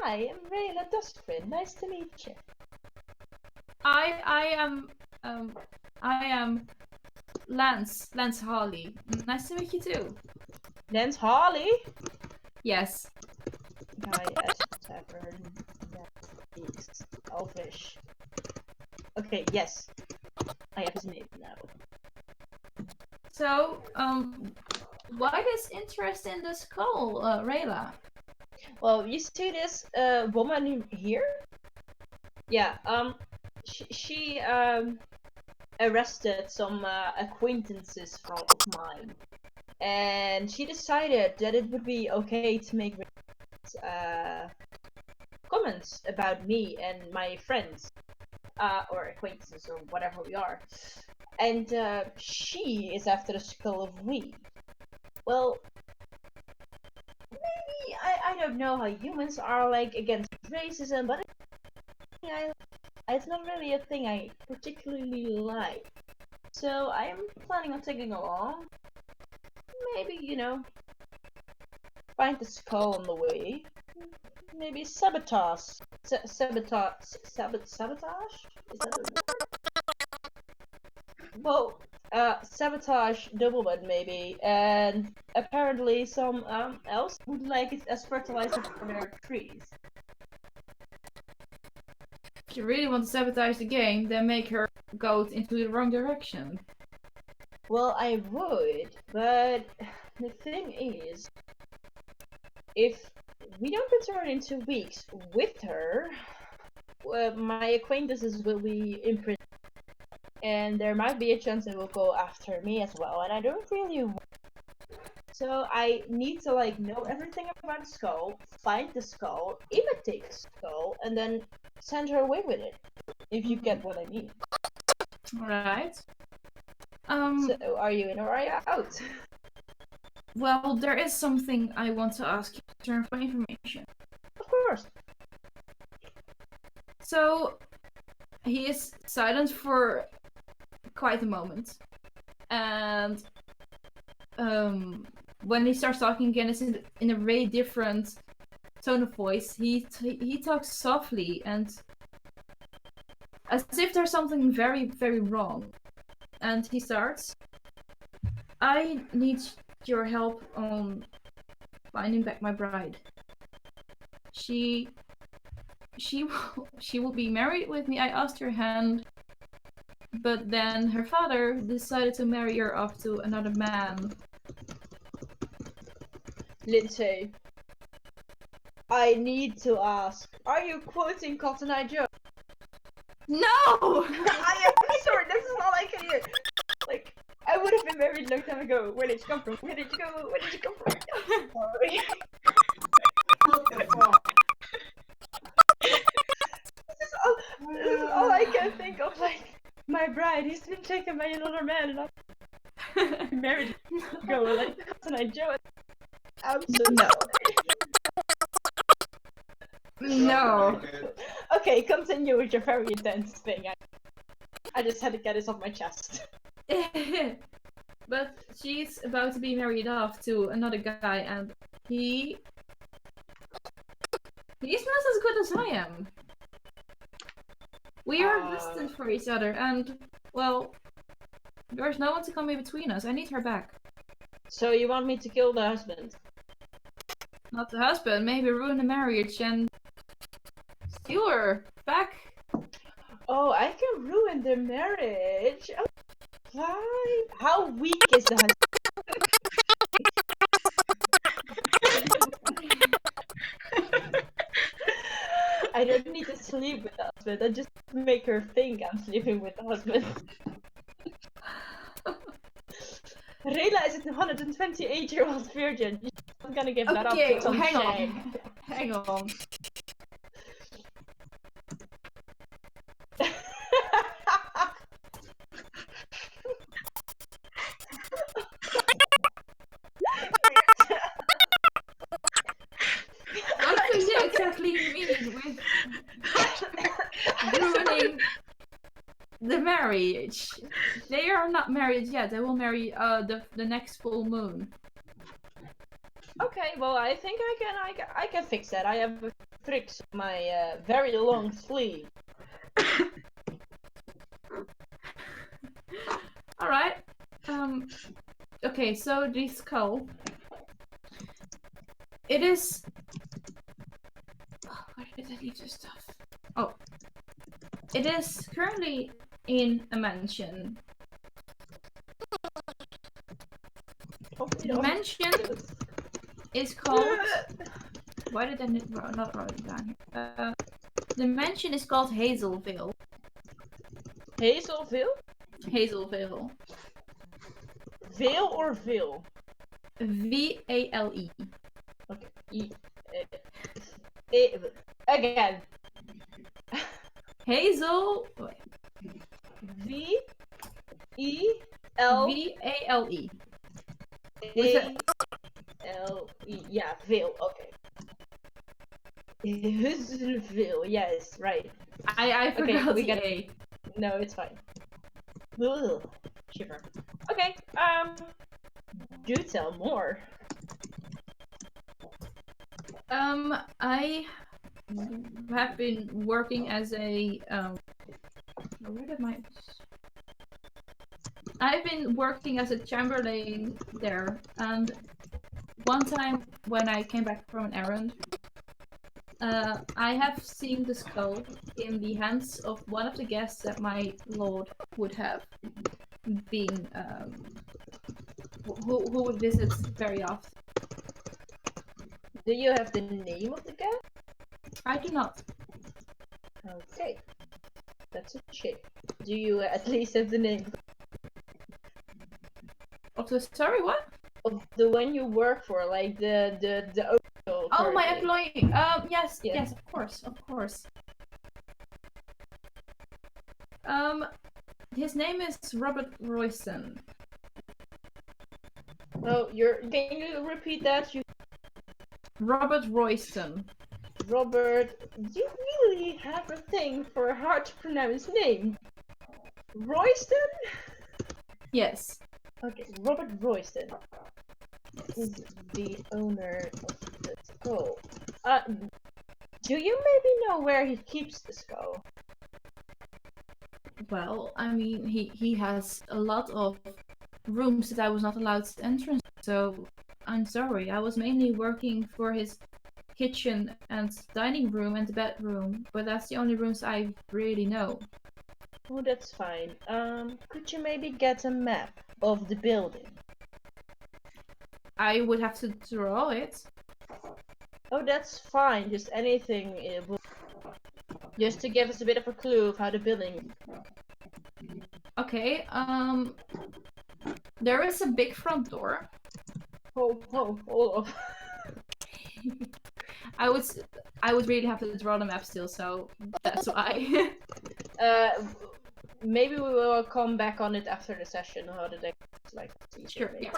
I am Rayla Dustfin. Nice to meet you. I am Lance Harley. Nice to meet you too. Lance Harley? Yes. Guy at tavern that is elfish. Okay, yes. I have his name now. So, why this interest in the skull, Rayla? Well, you see this woman here? Yeah, she arrested some acquaintances of mine. And she decided that it would be okay to make comments about me and my friends. Or acquaintances, or whatever we are. And she is after the Skull of We. Well, maybe, I don't know how humans are like against racism, but it's not really a thing I particularly like. So I'm planning on taking along. Maybe, you know, find the skull on the way. Maybe sabotage. Sabotage? Is that a word? Well, sabotage Doublemud maybe, and apparently some else would like it as fertilizer for their trees. If you really want to sabotage the game, then make her go into the wrong direction. Well, I would, but the thing is, if we don't return in 2 weeks with her, my acquaintances will be imprisoned. And there might be a chance they will go after me as well, and I don't really want. So I need to like know everything about the skull, find the skull, imitate the skull, and then send her away with it. If you get what I mean. Alright. So are you in or are you out? Well, there is something I want to ask you in terms of information. Of course. So, he is silent for quite a moment. And when he starts talking again, it's in a very different tone of voice. He talks softly and as if there's something very, very wrong. And he starts, I need your help on finding back my bride. She will be married with me. I asked her hand, but then her father decided to marry her off to another man. Lindsay, I need to ask, are you quoting Cotton Eye Joe? No! I am sorry, this is all I can hear. Like, I would have been married a long time ago. Where did you come from? Where did you go? Where did you come from? I'm sorry. What the fuck? This is all I can think of. Like, my bride, he's been taken by another man, and I'm married. Go like Cotton Eye Joe. I'm so No. No. Okay, continue with your very intense thing. I just had to get this off my chest. But she's about to be married off to another guy, and he's not as good as I am. We are destined for each other, and well, there's no one to come in between us. I need her back. So you want me to kill the husband? Not the husband, maybe ruin the marriage and steal her back. Oh, I can ruin the marriage. Oh, fine. How weak is the husband? I don't need to sleep with the husband. I just make her think I'm sleeping with the husband. Rayla is a 128-year-old virgin. I'm gonna give that up Okay, to some hang shame. on. Hang on. What do you exactly mean with ruining the marriage? They are not married yet. They will marry the next full moon. Okay, well, I think I can fix that. I have tricks on my very long sleeve. All right. Okay, so the skull. It is. Oh, where did I leave this stuff? Oh, it is currently in a mansion. The mansion is called. Why did I not write it down here? The mansion is called Hazelville. Hazelville? Hazelville. Vale or Ville? V-A-L-E. Okay. Again. Hazel. V E L V-A-L-E. A L E. Yeah, Vale. Okay. Hazelville. Yes, right. I forgot we the got A. No, it's fine. Ugh, shiver. Okay. Do tell more. I have been working as a where did my I've been working as a chamberlain there, and one time when I came back from an errand, I have seen the skull in the hands of one of the guests that my lord would have been who would visit very often. Do you have the name of the guy? I do not. Okay. That's a shame. Do you at least have the name Of the sorry, what? the one you work for, like the official Oh, my person. employee. Yes, Yeah. yes, of course. His name is Robert Royston. Oh, can you repeat that? Robert Royston. Robert, you really have a thing for a hard to pronounce name. Royston? Yes. Okay, Robert Royston is the owner of the skull. Do you maybe know where he keeps the skull? Well, I mean, he has a lot of rooms that I was not allowed to enter, so I'm sorry. I was mainly working for his kitchen and dining room and the bedroom, but that's the only rooms I really know. Oh, that's fine. Could you maybe get a map of the building? I would have to draw it. Oh, that's fine. Just anything. Just to give us a bit of a clue of how the building. Okay, there is a big front door. Hold on. I would really have to draw the map still, so that's why. Maybe we will come back on it after the session. How the deck looks like. Sure, yeah.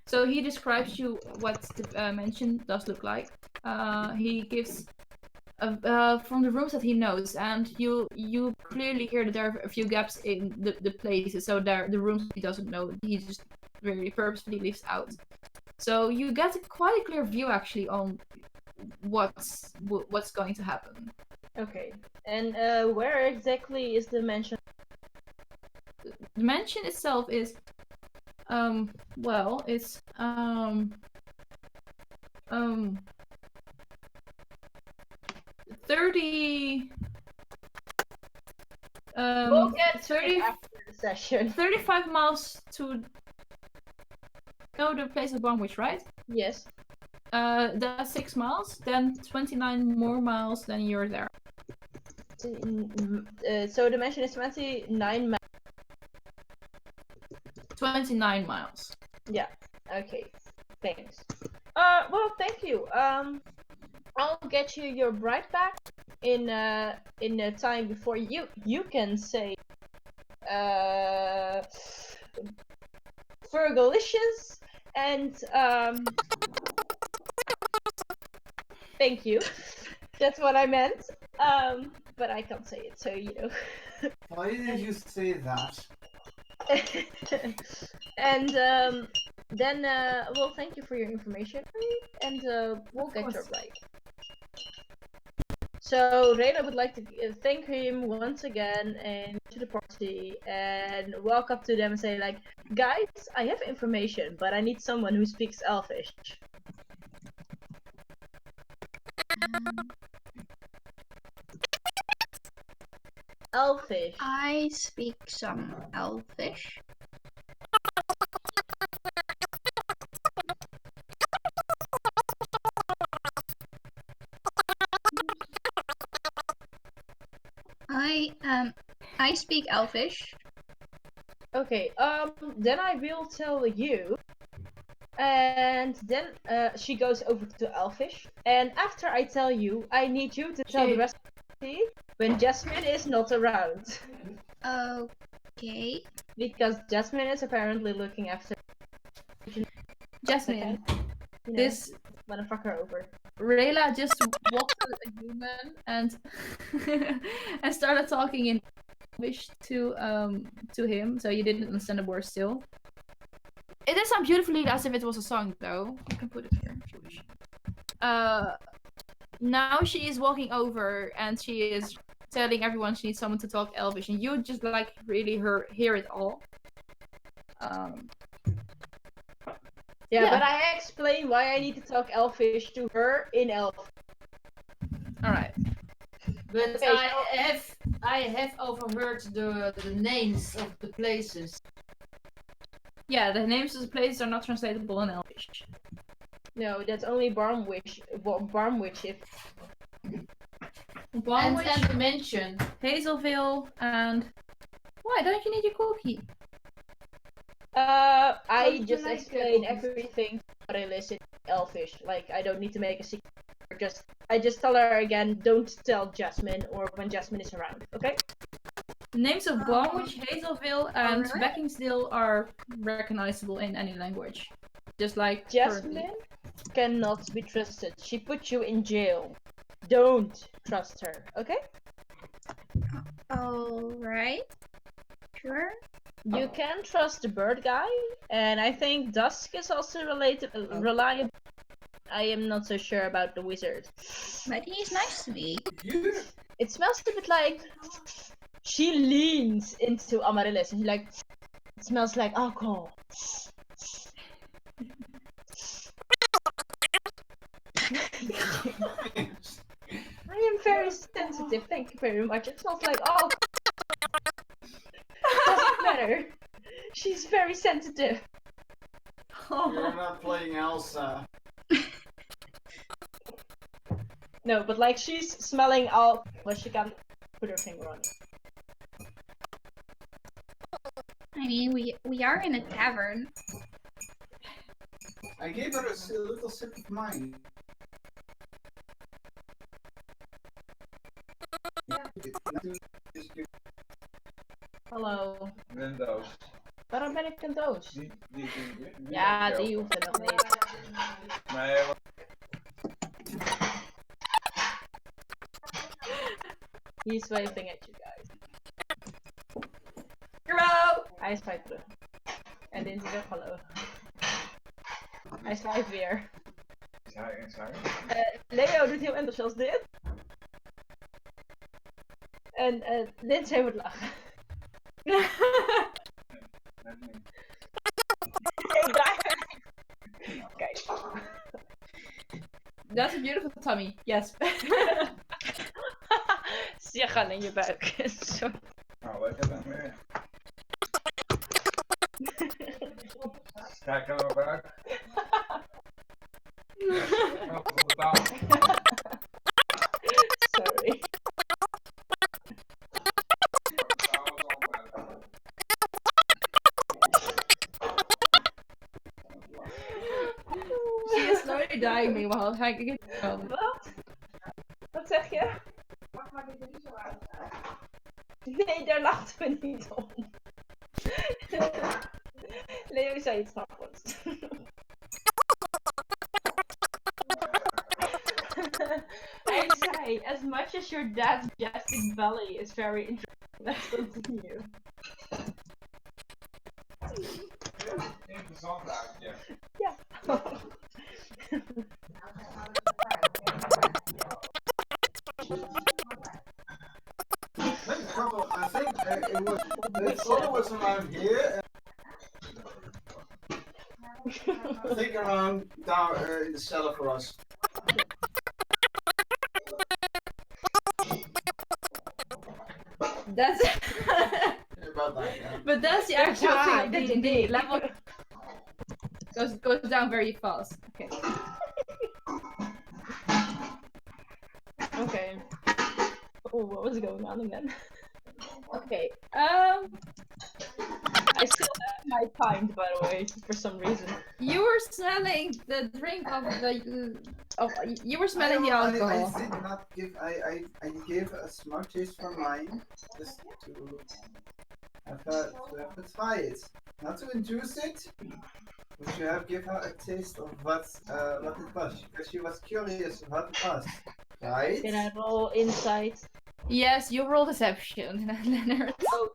So he describes you what the mansion does look like. He gives from the rooms that he knows, and you clearly hear that there are a few gaps in the places. So the rooms he doesn't know, he just very purposefully leaves out. So you get quite a clear view actually on what's going to happen. Okay. And where exactly is the mansion? The mansion itself is well, it's 30 We'll get 30 after the session. 35 miles to the place of Bromwich, right? Yes. That's 6 miles, then 29 more miles, then you're there. So the mansion is 29 miles. 29 miles. Yeah. Okay. Thanks. Well, thank you. I'll get you your bride back in the time before you can say Fergalicious and thank you. That's what I meant. But I can't say it, so you know. Why did you say that? And then well, thank you for your information, and we'll get your right. So Rayla would like to thank him once again and to the party and walk up to them and say like, guys, I have information, but I need someone who speaks Elfish. Elfish. I speak some Elfish. I speak Elfish. Okay, then I will tell you. And then she goes over to Elfish. And after I tell you, I need you to tell the rest of the party when Judgement is not around. Okay. Because Judgement is apparently looking after Jasmine, you know, this motherfucker over. Rayla just walked to a human and and started talking in English to him, so you didn't understand the word still. It did sound beautifully as if it was a song, though. You can put it here if you wish. Now she is walking over and she is telling everyone she needs someone to talk Elvish, and you just like really hear it all. Yeah, Yeah. but I explain why I need to talk Elfish to her in Elf. All right. But Okay, I have overheard the names of the places. Yeah, the names of the places are not translatable in Elvish. No, that's only Barmwich. Barmwich if. Bromwich, And the mansion. Hazelville, and why don't you need your cookie? I Don't you just like explain cookies? everything to Amaryllis in Elfish. Like, I don't need to make a secret. I just tell her again, don't tell Jasmine or when Jasmine is around, okay? The names of Bonwich, Hazelville, and alright. Beckingsdale are recognizable in any language. Just like currently. Jasmine cannot be trusted. She put you in jail. Don't trust her, okay? Alright. Sure. You can trust the bird guy, and I think Dusk is also reliable. I am not so sure about the wizard. But he's nice to me. You It smells a bit like she leans into Amaryllis and she's like, it smells like alcohol. I am very sensitive, thank you very much. It smells like alcohol. Doesn't matter. She's very sensitive. you're not playing Elsa. No, but like she's smelling alcohol, but she can't put her finger on it. I mean, we are in a tavern. I gave her a little sip of mine. Hallo. Windows. Waarom ben ik een doos? Die Ja, die hoeft er nog niet. Nee, He's waving at you guys. Hallo! Hij zwaait terug. En Lindsay zegt hallo. Hij zwaait weer. Sorry. Leo doet heel anders als dit. En Lindsay moet lachen. Net niet. Kijk. That's a beautiful tummy. Yes. Zeggen in je buik. Zo. Nou, lekker dan weer. Kijk naar mijn buik. Op de tafel. Sorry. She is slowly dying meanwhile. Ga ik Wat? Wat zeg je? Wacht maar, dit er niet zo uit. Nee, daar lachten we niet om. Leo zei iets grappigs. Hij zei, as much as your dad's majestic belly is very interesting, let's continue. Interessant uit, Ja. I think the soul was around here. I think around down in the cellar for us. That's About that, yeah. but that's the actual Ja, thing. dit The indeed. level goes down very fast. Okay. Okay. Oh, what was going on again? Okay. I still have my pint, by the way, for some reason. You were smelling the drink of the. You were smelling the alcohol. I did not give. I gave a small taste from mine just to have her try it, not to induce it, but to give her a taste of what it was, because she was curious what it was, right? Can I roll insight? Yes, you roll deception, Leonard. Oh.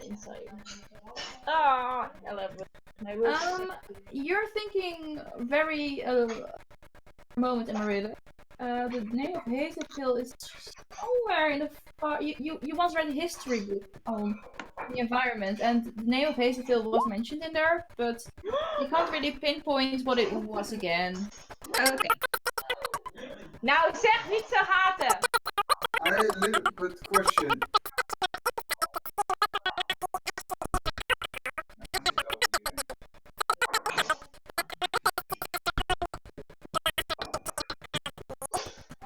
Insight. Ah, 11. My roll You're thinking very moment, Amarilla. The name of Hazelville is somewhere in the far. You once read a history book on the environment, and the name of Hazelville was mentioned in there, but you can't really pinpoint what it was again. Okay. Nou, zeg niet zo haten! I had a little bit question.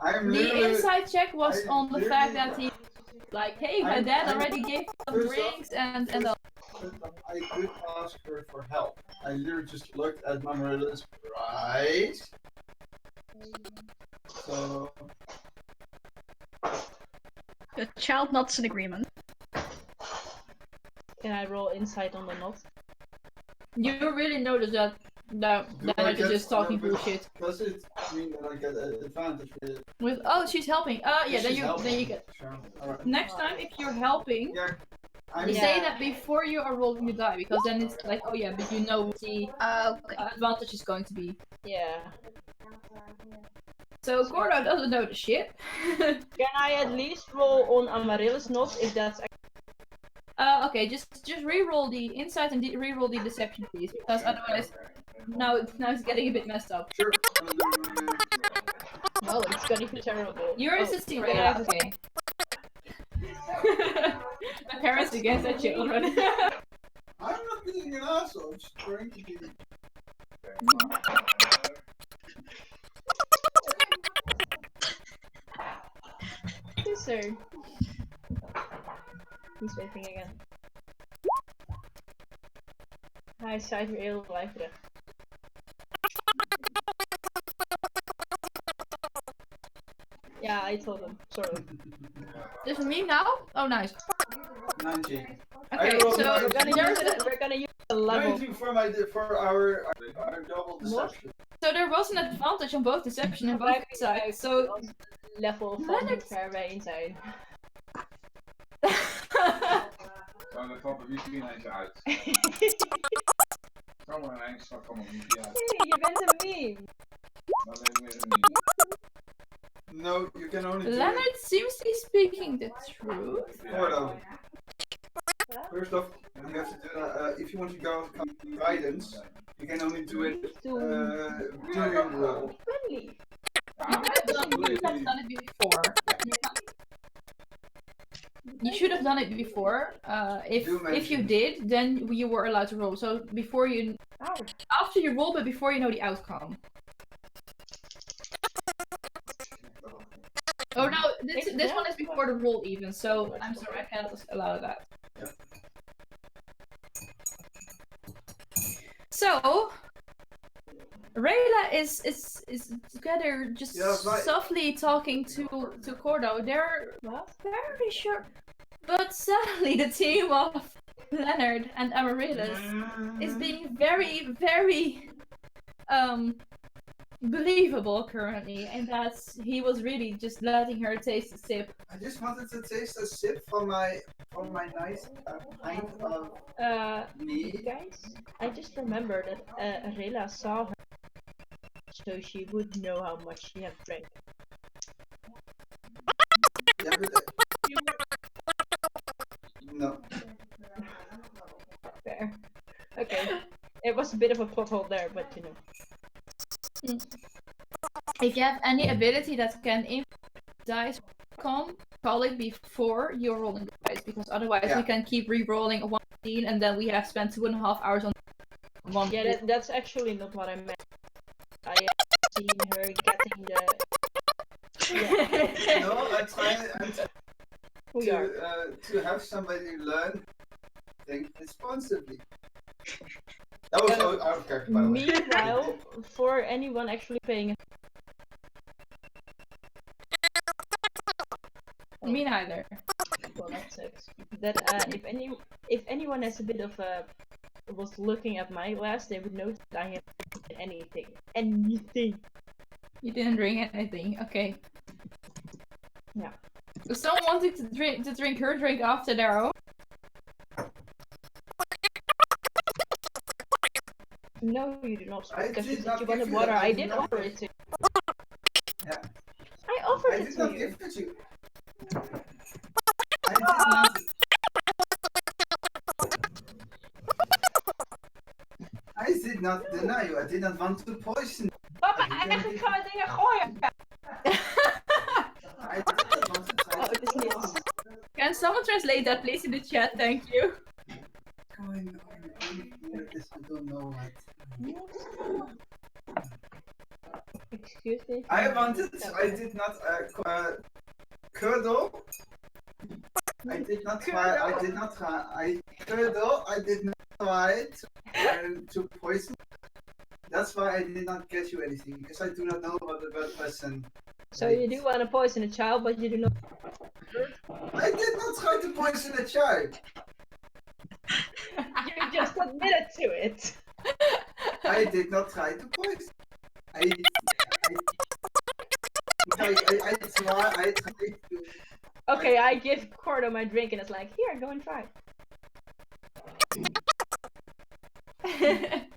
The inside check was I on the fact that literally- he, like, hey, my dad already gave some First off- drinks and all. I could ask her for help. I literally just looked at Amaryllis, right? So The child nods in agreement. Can I roll insight on the knot? You really notice that do I Leonard is get- just talking no, but bullshit. Does it mean that I get an advantage with it? With she's helping. Yeah, then She's you helping. get. Sure. Alright. Next time, if you're helping, Yeah. I'm Yeah. say that before you are rolling the die, because then it's like, oh yeah, but you know what the Okay. advantage is going to be. Yeah. So Gordo doesn't know the shit. Can I at least roll on Amaryllis knot if that's Okay, just re-roll the insight and re-roll the deception, please, because otherwise, now it's getting a bit messed up. Sure. no, it's gonna be terrible. You're Oh, assisting can I Rayla, assist- okay. My parents against their children. I'm not being an asshole. I'm just trying to be. Yes, sir. He's waving again. Hij zei weer heel lijverig. Yeah, I told him. Sorry. Just me now? Oh, nice. 19. Okay, I rolled so nine. We're gonna use the level. 19 for our double deception. So there was an advantage on both deception and both sides. So Level van Leonard- ver wij in zijn. Zo, dan valt de wifi ineens uit. Kom maar ineens, dan komt de wifi uit. Je bent een meme. Dan ben ik weer een niet. No, you can only do Leonard seems to be speaking the truth. Gordo. First off, you have to do that. If you want to go guidance, you can only do it during roll. Friendly. You should have done it before. You should have done it before. If you did, then you were allowed to roll. So before you, after you roll, but before you know the outcome. Oh no, this one is before the roll even. So I'm sorry, I cannot allow that. Yeah. So Rayla is together just softly talking to Cordo. They're very sure. But suddenly the team of Leonard and Amaryllis is being very, very believable currently, and that he was really just letting her taste a sip. I just wanted to taste a sip from my nice pint of mead. Guys, I just remember that Rayla saw her, so she would know how much she had drank. Yeah, but, no. Fair. Okay. It was a bit of a plot hole there, but you know. If you have any ability that can influence dice outcome, call it before you're rolling the dice, because otherwise we can keep re-rolling a 1 scene and then we have spent 2.5 hours on one. Yeah, that's actually not what I meant. I have seen her getting the. Yeah. No, I'm trying We are. to have somebody learn think responsibly. That was out of character, by the way. Meanwhile, for anyone actually paying Me neither. well, that sucks. That if anyone has a bit of a was looking at my glass, they would notice that I haven't anything. You didn't drink anything. Okay. Yeah. If someone wanted to drink her drink after their own. No, you do not. I Because did you said not you give wanted you water. that. I I did did not offer give- it to you. Yeah. I offered I it did to not you. give it to you. I did not. I did not deny you. I did not want to poison you. Papa, eigenlijk gaan we dingen gooien. I did not want to try Oh, to het is niet. poison Can someone translate that please in the chat? Thank you. going on with this? I don't know what. Excuse me. I did not curdle. I did not try. I did not try. I curdle. I did not tried to poison. That's why I did not get you anything, because I do not know what the bad person. So you do want to poison a child, but you do not. I did not try to poison a child. You just admitted to it. I did not try to poison. I tried to. Okay, I give Cordo my drink and it's like, here, go and try.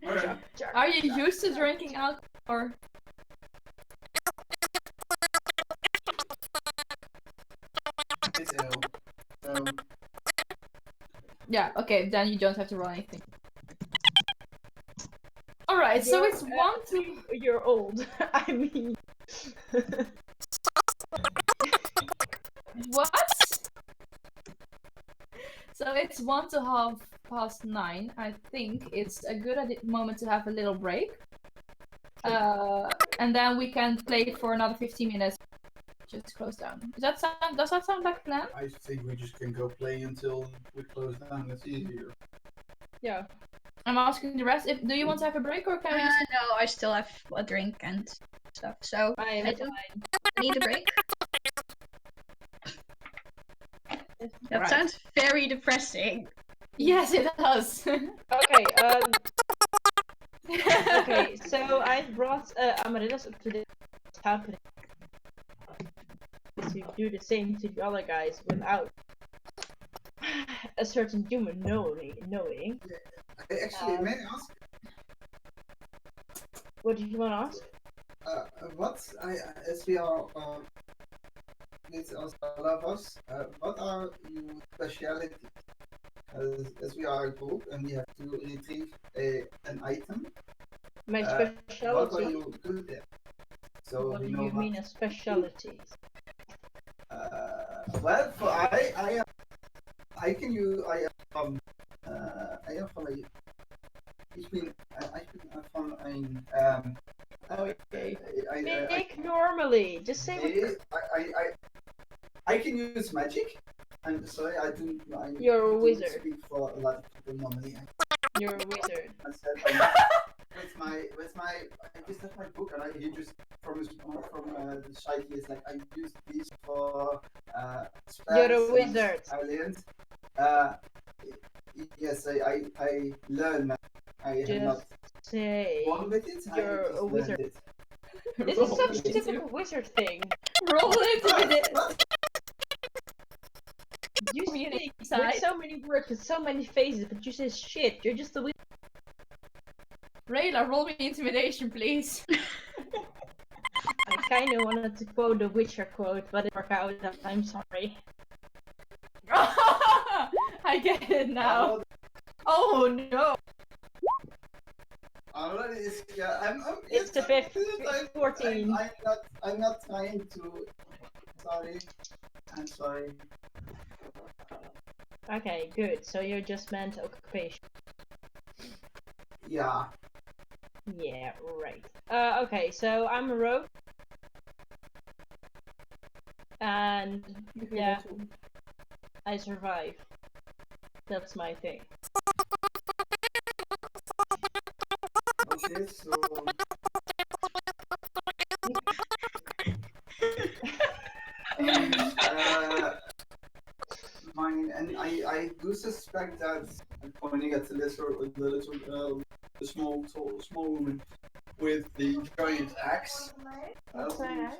Alright. Are you used to drinking alcohol? Or... It's ill. So, Yeah, okay, then you don't have to roll anything. Alright, so it's 1 to... You're old. I mean... What? So it's 1 to 9:30. I think it's a good moment to have a little break. And then we can play for another 15 minutes. Just close down. Does that sound like a plan? I think we just can go play until we close down. That's easier. Yeah. I'm asking the rest. Do you want to have a break or can we just... No, I still have a drink and stuff, so I don't need a break. That Right. sounds very depressing. Yes, it does. Okay, okay, so I brought Amaryllis up to this happening. To do the same to the other guys without a certain human knowing. Actually, may I ask? What did you want to ask? As we are with all of us, what are your specialities? As we are a group and we have to retrieve an item, My what are specialty? you good at? So What we do know you mean as specialties? Well, for I can use I am from a ich bin von ein Okay. I Nick, normally, just say what. I can use magic. I'm sorry, I do. You're a do wizard. Speak for a lot of people normally. You're a wizard. I said, with my I just have my book and he just from the site he is like I use these for spells You're a and wizard. aliens. Yes, I learn magic. I have Just not say born with it. you're I just a wizard. learned it. This is such a typical wizard thing. Roll into it. You Community speak with side. so many words with so many faces, but you say shit. You're just a wizard. Rayla, roll me intimidation, please. I kind of wanted to quote the Witcher quote, but it worked out. I'm sorry. I get it now. Oh no. Already is yeah. I'm It's the fifth, 14. I'm not trying to. Sorry. I'm sorry. Okay, good. So you're just meant occupation. Yeah. Yeah, right. Okay, so I'm a rogue. And yeah, I survive. That's my thing. Okay, so. Mine, and I do suspect that I'm pointing at the little small woman with the giant axe. What's that?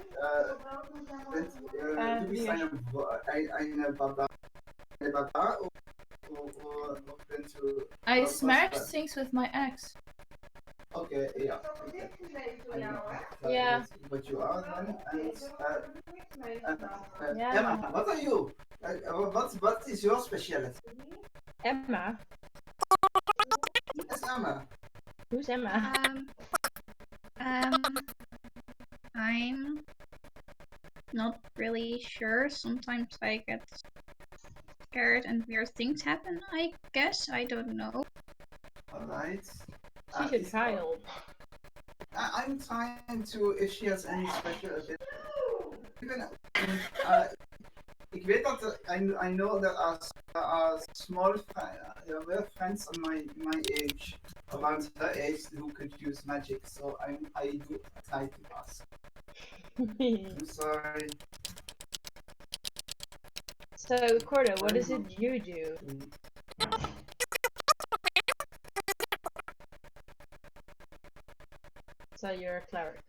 Do we sign up eine Baba or into I smashed things with my axe. Okay, yeah. Okay. Yeah. That's what you are then. And, Yeah. Emma, what are you? What is your specialty? Emma? Yes, Emma. Who's Emma? I'm not really sure. Sometimes I get scared and weird things happen, I guess. I don't know. Alright. She's a child. I'm trying to, if she has any special ability. Even, Ik weet dat I know there are small there were friends on my age, around her age, who could use magic. So I do try to ask. I'm sorry. So, Cordo, what is it you do? So you're a cleric.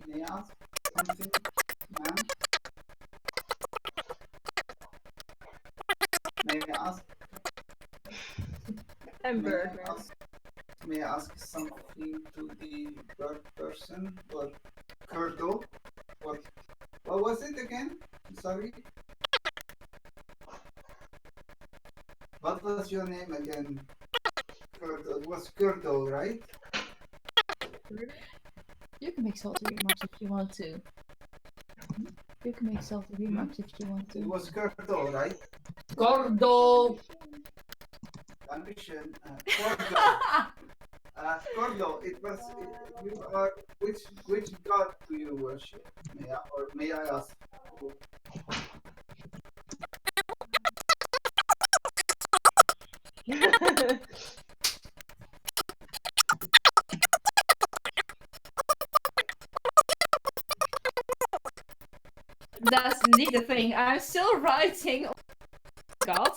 May I ask something, ma'am? May I ask? Ember. May I ask something to the bird person? Or Kurdo? What was it again? Sorry? What was your name again? Kurdo. It was Kurdo, right? You can make salty remarks if you want to. You can make salty remarks if you want It to. was Kurdo, right? Gordo. Ambition. Kurdo. Gordo, it was. You are. Which god do you worship? May I ask? That's indeed the thing. I'm still writing. God.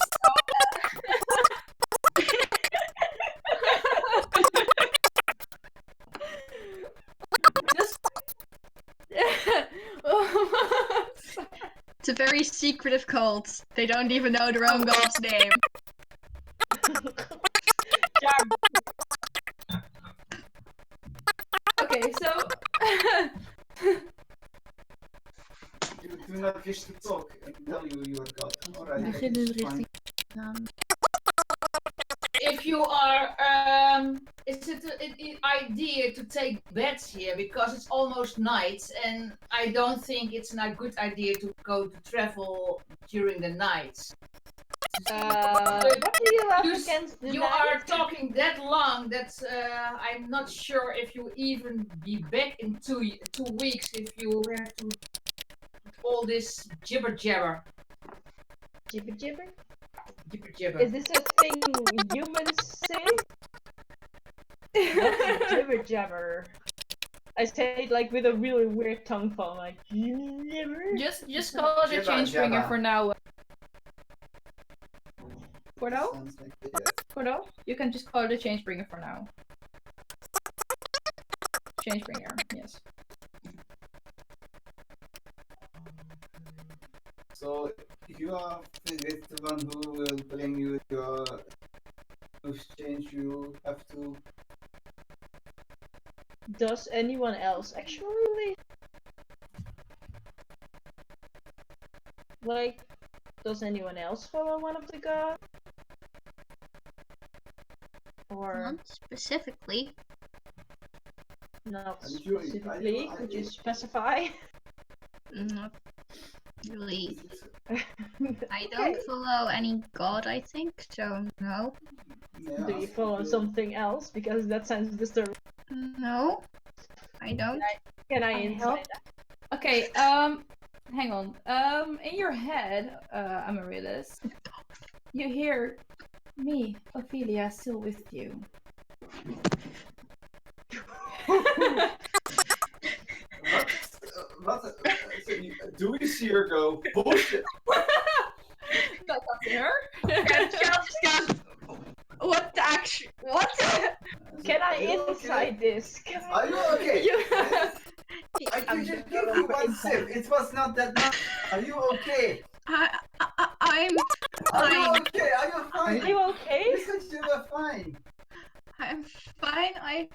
Just. It's a very secretive cult. They don't even know their own god's name. Okay, so. You do not wish to talk and tell you your god. Alright. Begin that is dus fine. richting. If you are, is it an idea to take beds here because it's almost night, and I don't think it's a good idea to go to travel during the night. What do you have You, against the you night? are talking that long that I'm not sure if you even be back in 2 weeks if you have to all this jibber jabber. Jibber jibber? Jibber jabber. Is this a thing humans say? What's jibber jabber? I say it like with a really weird tongue fall, like jibber. Just call it a Jibba change bringer jabba. for now. Cordo? Sounds like this. Cordo? You can just call it a change bringer for now. Change bringer, yes. So you are the one who will bring you your exchange. You have to. Does anyone else actually? Like, does anyone else follow one of the gods? Or Not specifically. not you- specifically? I- Could you specify? Not really. Is I don't follow any god, I think, so no. it, Do you follow something else? Because that sounds disturbing. No, I don't. Can I help? insight that? Okay, hang on. In your head, Amaryllis, you hear me, Ophelia, still with you. What? Do we see her go? Bullshit. That's up to her. And Charles just goes, what the actual, what? Can I Are you insight this? Are you okay? You- I could just give you one sip. It was not that much. Are you okay? I'm Are you fine. okay? Are you Are fine? you okay? You said you were fine. I'm fine.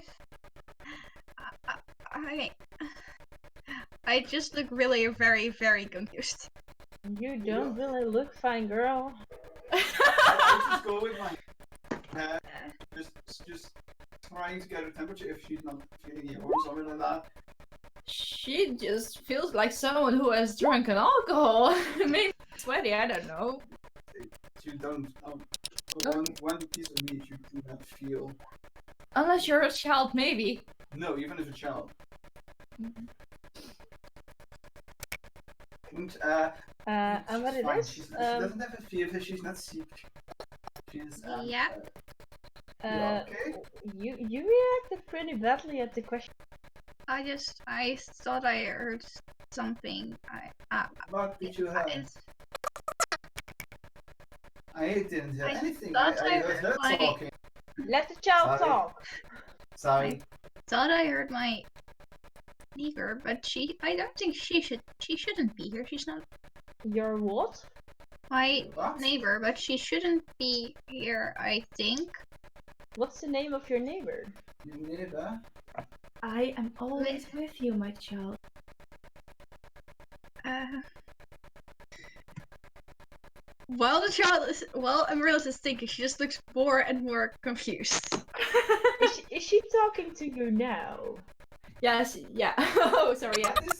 I just look really very, very confused. You don't really look fine, girl. I just go with my hand. Just trying to get her temperature if she's not feeling it or something like that. She just feels like someone who has drunken alcohol. Maybe sweaty, I don't know. You don't. One piece of meat you do not feel. Unless you're a child, maybe. No, even as a child. And Amaryllis, fine. She doesn't have a fever. She's not sick. She's Yeah. you okay? You reacted pretty badly at the question. I thought I heard something. What did you hear? I didn't hear I anything. thought I I heard her heard my- talking. Let the child Sorry. talk. Sorry. thought I heard my neighbor, but I don't think she shouldn't be here. She's not Your what? my What? neighbor, but she shouldn't be here, I think. What's the name of your neighbor? Your neighbor? I am always with you, my child. Amaryllis is thinking. She just looks more and more confused. Is she talking to you now? Yes, yeah. Oh, sorry, yeah. What?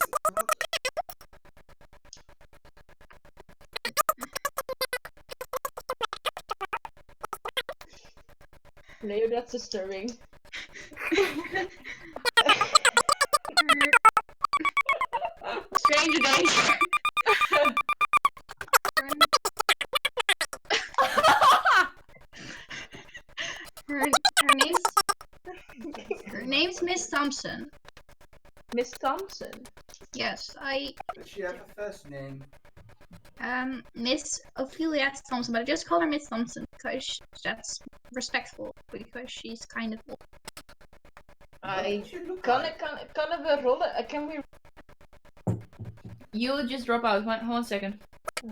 Leo, that's disturbing. Stranger danger. Her name's Miss Thompson. Miss Thompson. Yes, Does she have a first name? Miss Ophelia Thompson, but I just call her Miss Thompson because that's respectful, because she's kind of old. What I does she look kan like? we roll it? Can we? You just drop out. Hold on a second. I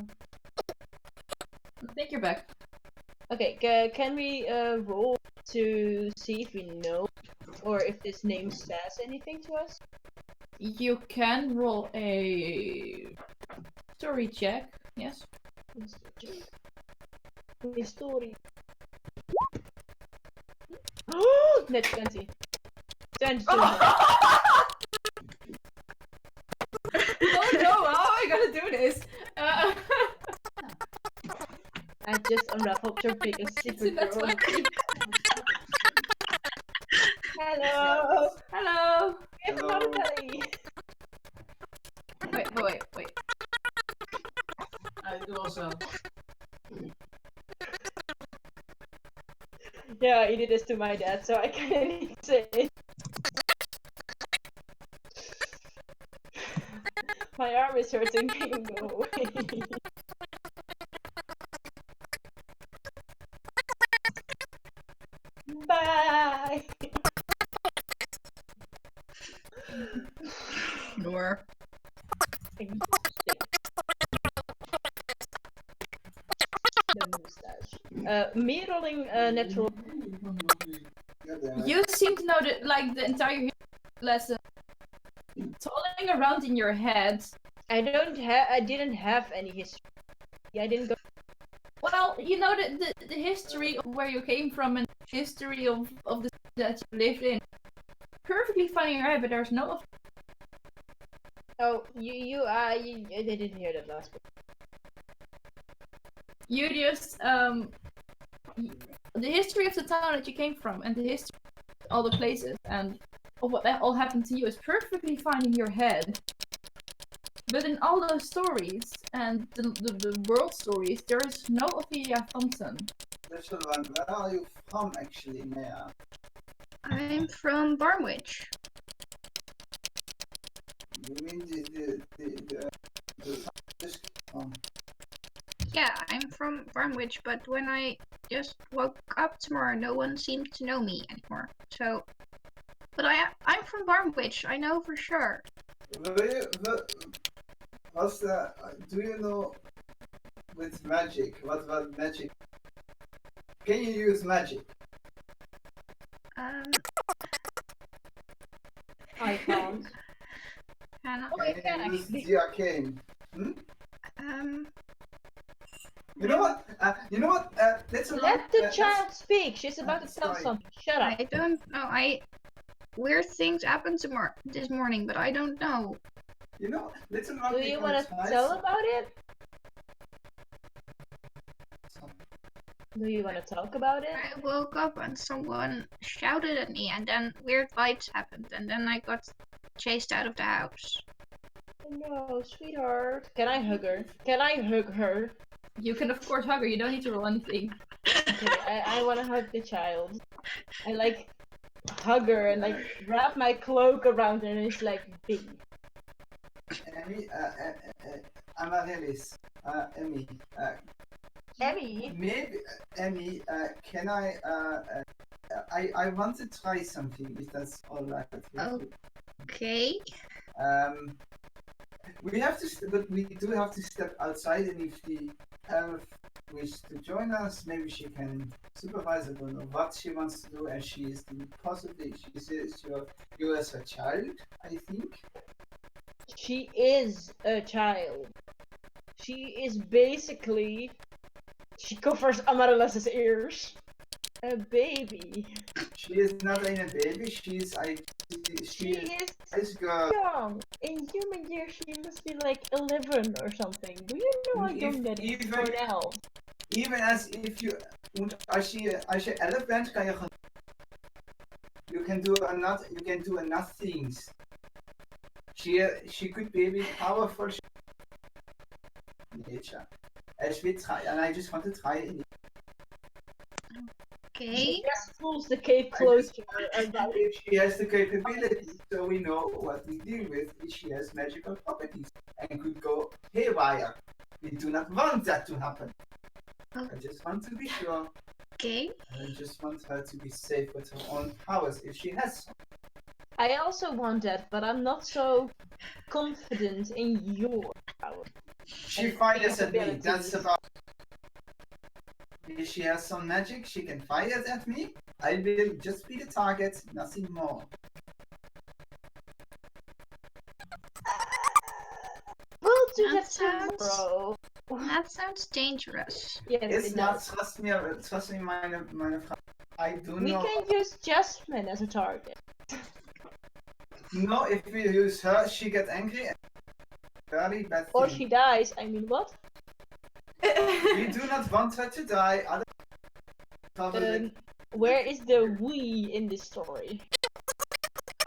think you're back. Okay, can we roll to see if we know or if this name says anything to us? You can roll a story check. Yes. Story. Oh, net 20. 20. Don't know how am I gonna do this. I just unraveled your biggest secret, That's girl. what- Hello. Hello. We have another belly. Wait. I do also. Yeah, he did this to my dad, so I kinda need to say it. My arm is hurting. Go away. Bye. Nor. The mustache. Me rolling natural. Goddamn it. You seem to know that, like, the entire lesson. Tolling around in your head. I didn't have any history. I didn't go. Well, you know the history of where you came from and the history of the city that you lived in. Perfectly fine in your head, but there's no. Oh, you I didn't hear that last part. You just the history of the town that you came from and the history of all the places and of what all happened to you is perfectly fine in your head. But in all those stories and the world stories, there is no Ophelia Thompson. Little one, where are you from actually, Maya? I'm from Barnwich. You mean the just Yeah, I'm from Barnwich, but when I just woke up tomorrow, no one seemed to know me anymore. So, but I'm from Barnwich. I know for sure. What's the? Do you know with magic? What magic? Can you use magic? I can't. Hannah, Oh, I Can can you use actually. the arcane? You know what? Let's Let the child speak. She's about to tell sorry. something. Shut up. I don't know. Weird things happened this morning, but I don't know. You know, little Do monkey you want to comes tell nice. about it? Do you want to talk about it? I woke up and someone shouted at me, and then weird lights happened, and then I got chased out of the house. no, sweetheart. Can I hug her? Can I hug her? You can of course hug her. You don't need to roll anything. Okay, I want to hug the child. I like hug her and like wrap my cloak around her and it's like big. Emmy, Amaryllis, Emmy, Emmy? maybe, Emmy, can I want to try something, if that's alright with you. Okay. But we do have to step outside, and if the elf wishes to join us, maybe she can supervise. I don't know what she wants to do, and she is possibly she says you as a child, I think. She is a child. She is basically. She covers Amaryllis' ears. A baby. She is not a baby. She is girl. young. In human years, she must be like 11 or something. Do you know how young that is for an elf? Even as if you, als je 11 bent, kan je gewoon. You can do enough things. She could be powerful. Nature. As we try, and I just want to try it. Okay. She just pulls the cape closer. If she has the capability, so we know what we deal with, if she has magical properties and could go haywire. We do not want that to happen. Oh. I just want to be sure. Okay. I just want her to be safe with her own powers if she has some. I also want that, but I'm not so confident in your power. She fires at me, that's about. If she has some magic, she can fire at me. I will just be the target, nothing more. We'll do That that sounds- tomorrow. That sounds dangerous. Yes, It's it not, does. trust me, meine Frau. I do We know. can use Judgement as a target. No, if we use her, she gets angry. And very bad thing. Or she dies. I mean, what? We do not want her to die. Where is the we in this story?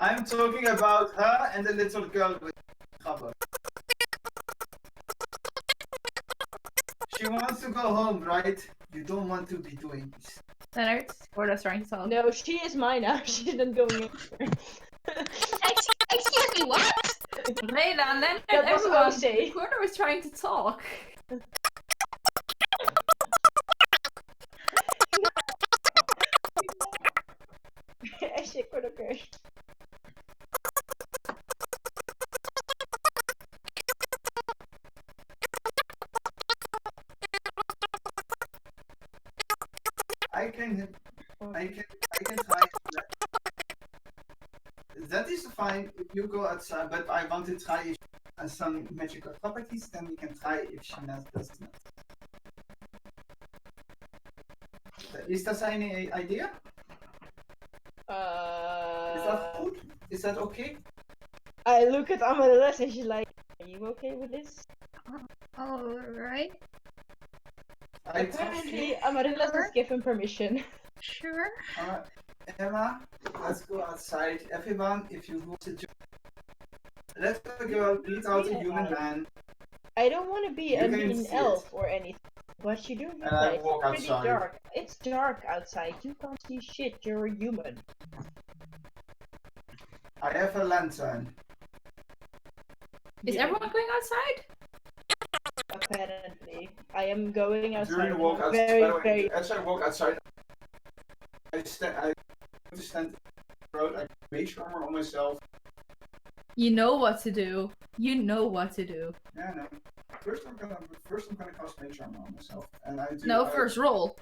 I'm talking about her and the little girl with trouble. She wants to go home, right? You don't want to be doing this. Leonard, Gordo's trying to talk. No, she is mine now. She didn't go anywhere. Excuse me, what? Reda, Leonard, That was everyone. Jose. Gordo was trying to talk. Shit, what a curse. I can try. That is fine if you go outside, but I want to try if she has some magical properties, then we can try if she does not. Is that any idea? Is that good? Is that okay? I look at Amaryllis and she's like, are you okay with this? Alright. I trust Apparently, you. Amaryllis has given permission. Sure. Emma, let's go outside. Everyone, if you want to join. Let the girl beat out a human man. I don't want to be You a can mean see elf or anything, but you do And I realize walk it's pretty outside. dark. It's dark outside. You can't see shit. You're a human. I have a lantern. Is Yeah, everyone going outside? Apparently, I am going outside. During the walk and I'm outside, very, by the way, very. as I walk outside, I stand in the road. I have mage armor on myself. You know what to do. You know what to do. Yeah, no. First, I'm gonna cast mage armor on myself, and I do. No, first roll.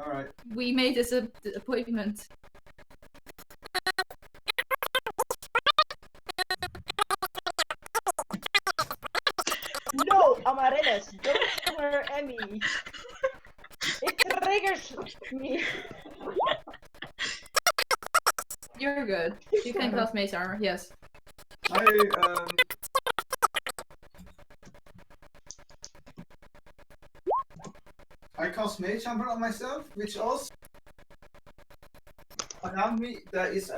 All right. We made this appointment. No, Amaryllis, don't show her Emmy. It triggers me. You're good. You can cast mace armor, yes. I cast mage armor on myself, which also around me there is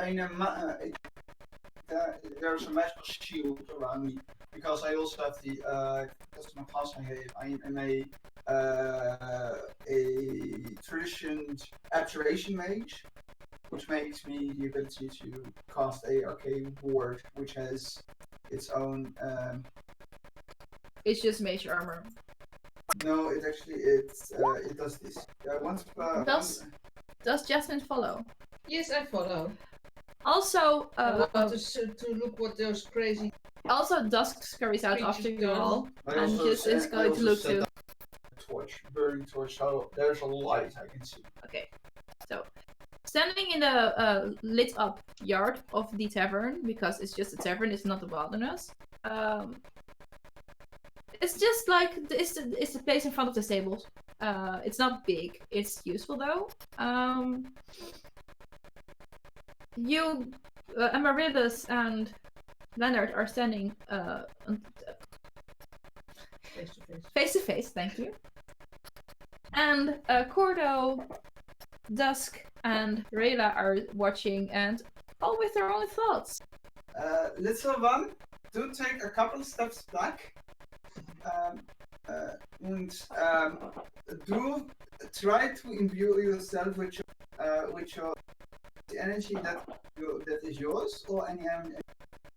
there's a magical shield around me because I also have the customer class I have. I am a tradition abjuration mage, which makes me the ability to cast a arcane ward, which has its own. It's just mage armor. No, it does this. Does Judgement follow? Yes, I follow. Also, I want to look what those crazy also Dusk scurries out creatures after you do. all, I and also just is set- I going to also look set too. up a torch, burning torch, so there's a light I can see. Okay, so standing in the lit up yard of the tavern, because it's just a tavern, it's not a wilderness. It's just like it's the place in front of the stables. It's not big. It's useful though. You, Amaryllis and Leonard are standing face to face. face to face. Thank you. And Cordo, Dusk, and Rayla are watching, and all with their own thoughts. Little one, do take a couple steps back. Do try to imbue yourself with your energy that is yours, or any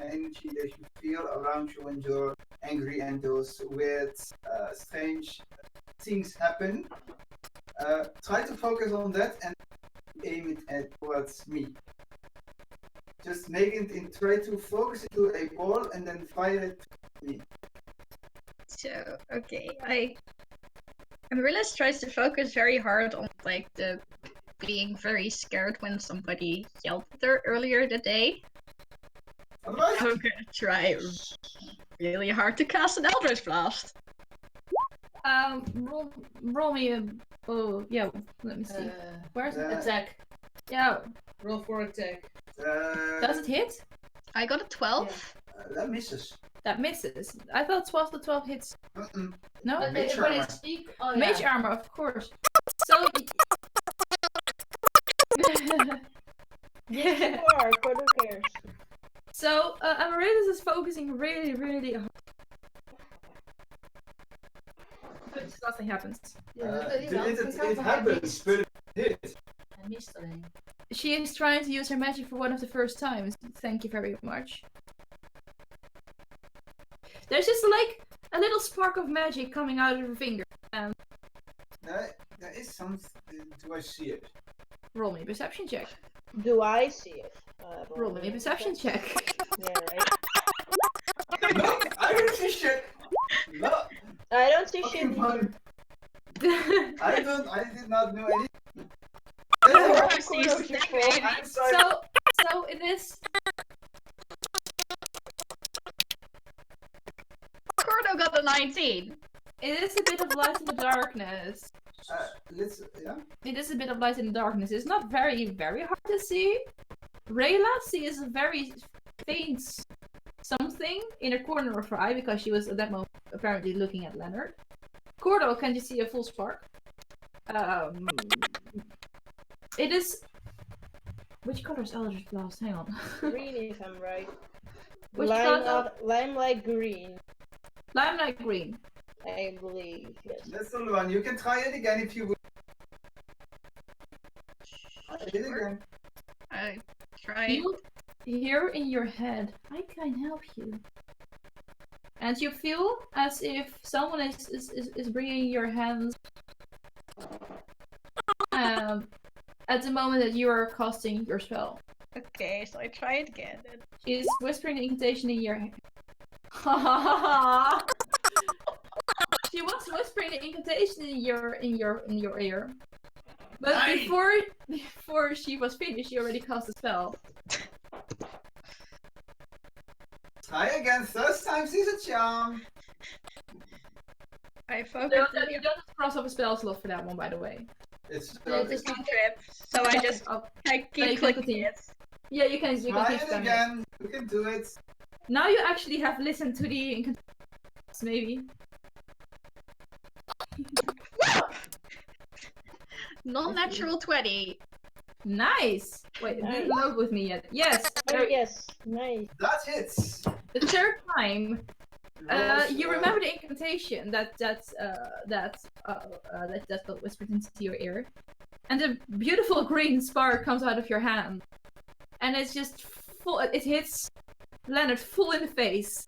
energy that you feel around you when you're angry and those weird, strange things happen. Try to focus on that and aim it towards me. Just make it try to focus it to a ball and then fire it to me. So, okay, Amaryllis tries to focus very hard on, like, the being very scared when somebody yelled at her earlier today. Otherwise, I'm gonna try really hard to cast an Eldritch Blast. Roll me a. Oh, yeah, let me see. Where's it? Attack. Yeah, Roll for attack. does it hit? I got a 12. that misses. That misses. I thought 12 to 12 hits. No? But Mage when armor. it's speak, oh Mage yeah. armor, of course. So. Sure, but who cares? So, Amaryllis is focusing really, really hard. But nothing happens. It happens, but it hit. I missed alleen. She is trying to use her magic for one of the first times. Thank you very much. There's just like a little spark of magic coming out of her finger. There is something. Do I see it? Roll me a perception check. Do I see it? Roll me a perception check. Yeah, right. No, I don't see shit. No, I don't see fucking shit fun. either. I did not know anything. Oh, I see something. I'm sorry. So it is. Cordo got a 19. It is a bit of light in the darkness. Yeah. It is a bit of light in the darkness. It's not very, very hard to see. Rayla sees a very faint something in a corner of her eye because she was at that moment apparently looking at Leonard. Cordo, can you see a full spark? It is. Which color is Eldritch Blast? Hang on. Green, if I'm right. Which Lime, color? lime like green, Limelight green. I believe. Yes. Little one, you can try it again if you would. Try it again. I tried. You hear in your head, I can help you. And you feel as if someone is bringing your hands at the moment that you are casting your spell. Okay, so I try it again. She's whispering the incantation in your head. She was whispering the incantation in your ear. But Aye. before she was finished, she already cast a spell. Try again. First time is a charm. I You focus don't have to cross off a spell slot for that one, by the way. It's it's not trip, so I just Oh, I you keep can clicking continue. it. yeah, you can try keep it spamming. again. You can do it. Now you actually have listened to the incantation, maybe. Non-natural 20. Nice. Wait, it didn't load with me yet. Yes. Oh, yes, nice. That hits. The third time, Rolls, you remember the incantation that got whispered into your ear, and a beautiful green spark comes out of your hand, and it's just full. It hits Leonard full in the face.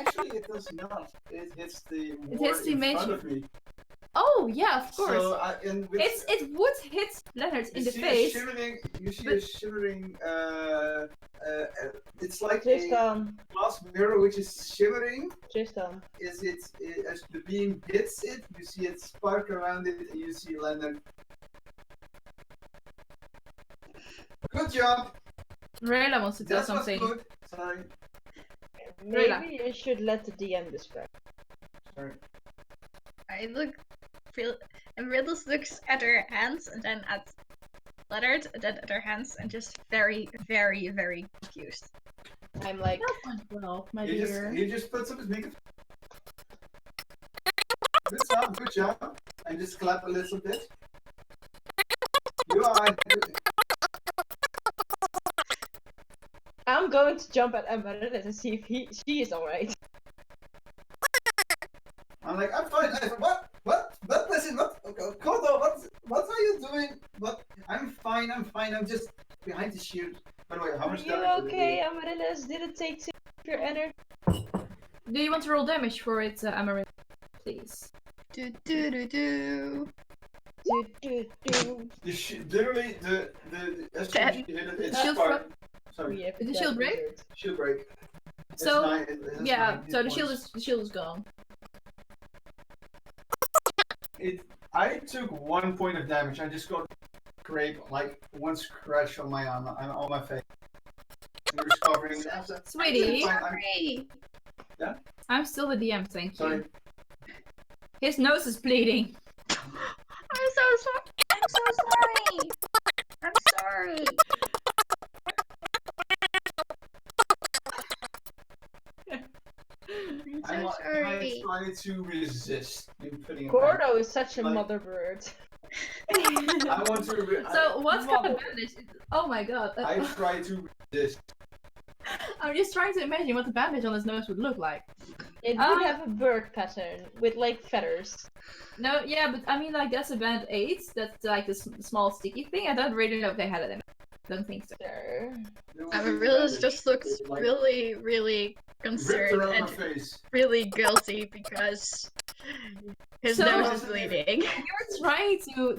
Actually, it does not. It hits the It ward hits the in mage. front of me. Oh yeah, of course. So, and with, It would hit Leonard in the face. You see a shimmering. It's like Tristan, a glass mirror which is shimmering. Tristan. Is it as the beam hits it? You see it spark around it, and you see Leonard. Good job. Rayla wants to tell That was something. good. Sorry. Maybe you should let the DM describe. Sorry. I look, and Riddles looks at her hands and then at Leonard and then at her hands and just very, very, very confused. I'm like, That went well, my He dear. just puts up his makeup. Good job. And just clap a little bit. You are. I'm going to jump at Amaryllis and see if she is alright. I'm like, I'm fine. What? Listen, what? Kodo, what are you doing? What? I'm fine. I'm just behind the shield. By the way, how Are much you damage did it okay, Amaryllis? Did it take too much of your energy? Do you want to roll damage for it, Amaranth? Please. Do do do do. do? Literally, as soon as you hit it, it's Shield spark. Sorry, We have Is the that shield break? wizard. shield break. It's So, it has Yeah, 9 so hit the shield is gone. I took 1 point of damage. I just got scrape, like one scratch on my arm, on my face. And just covering. Sweetie, Sorry. I'm still the DM, thank you. Sorry. His nose is bleeding. I'm so sorry. I'm so sorry. I'm sorry. I'm so I sorry. try to resist in putting it back. Gordo is such a Like- mother bird. I want to. So what kind Mother. of bandage? Oh my god. I try to resist. I'm just trying to imagine what the bandage on his nose would look like. It would have a bird pattern with like feathers. No, yeah, but I mean, like, that's a band 8. That's like a small sticky thing. I don't really know if they had it in it. Don't think so. Sure. Amaryllis just looks Like, really, really ripped concerned around my and face. really guilty because his So- nose is bleeding. You're trying to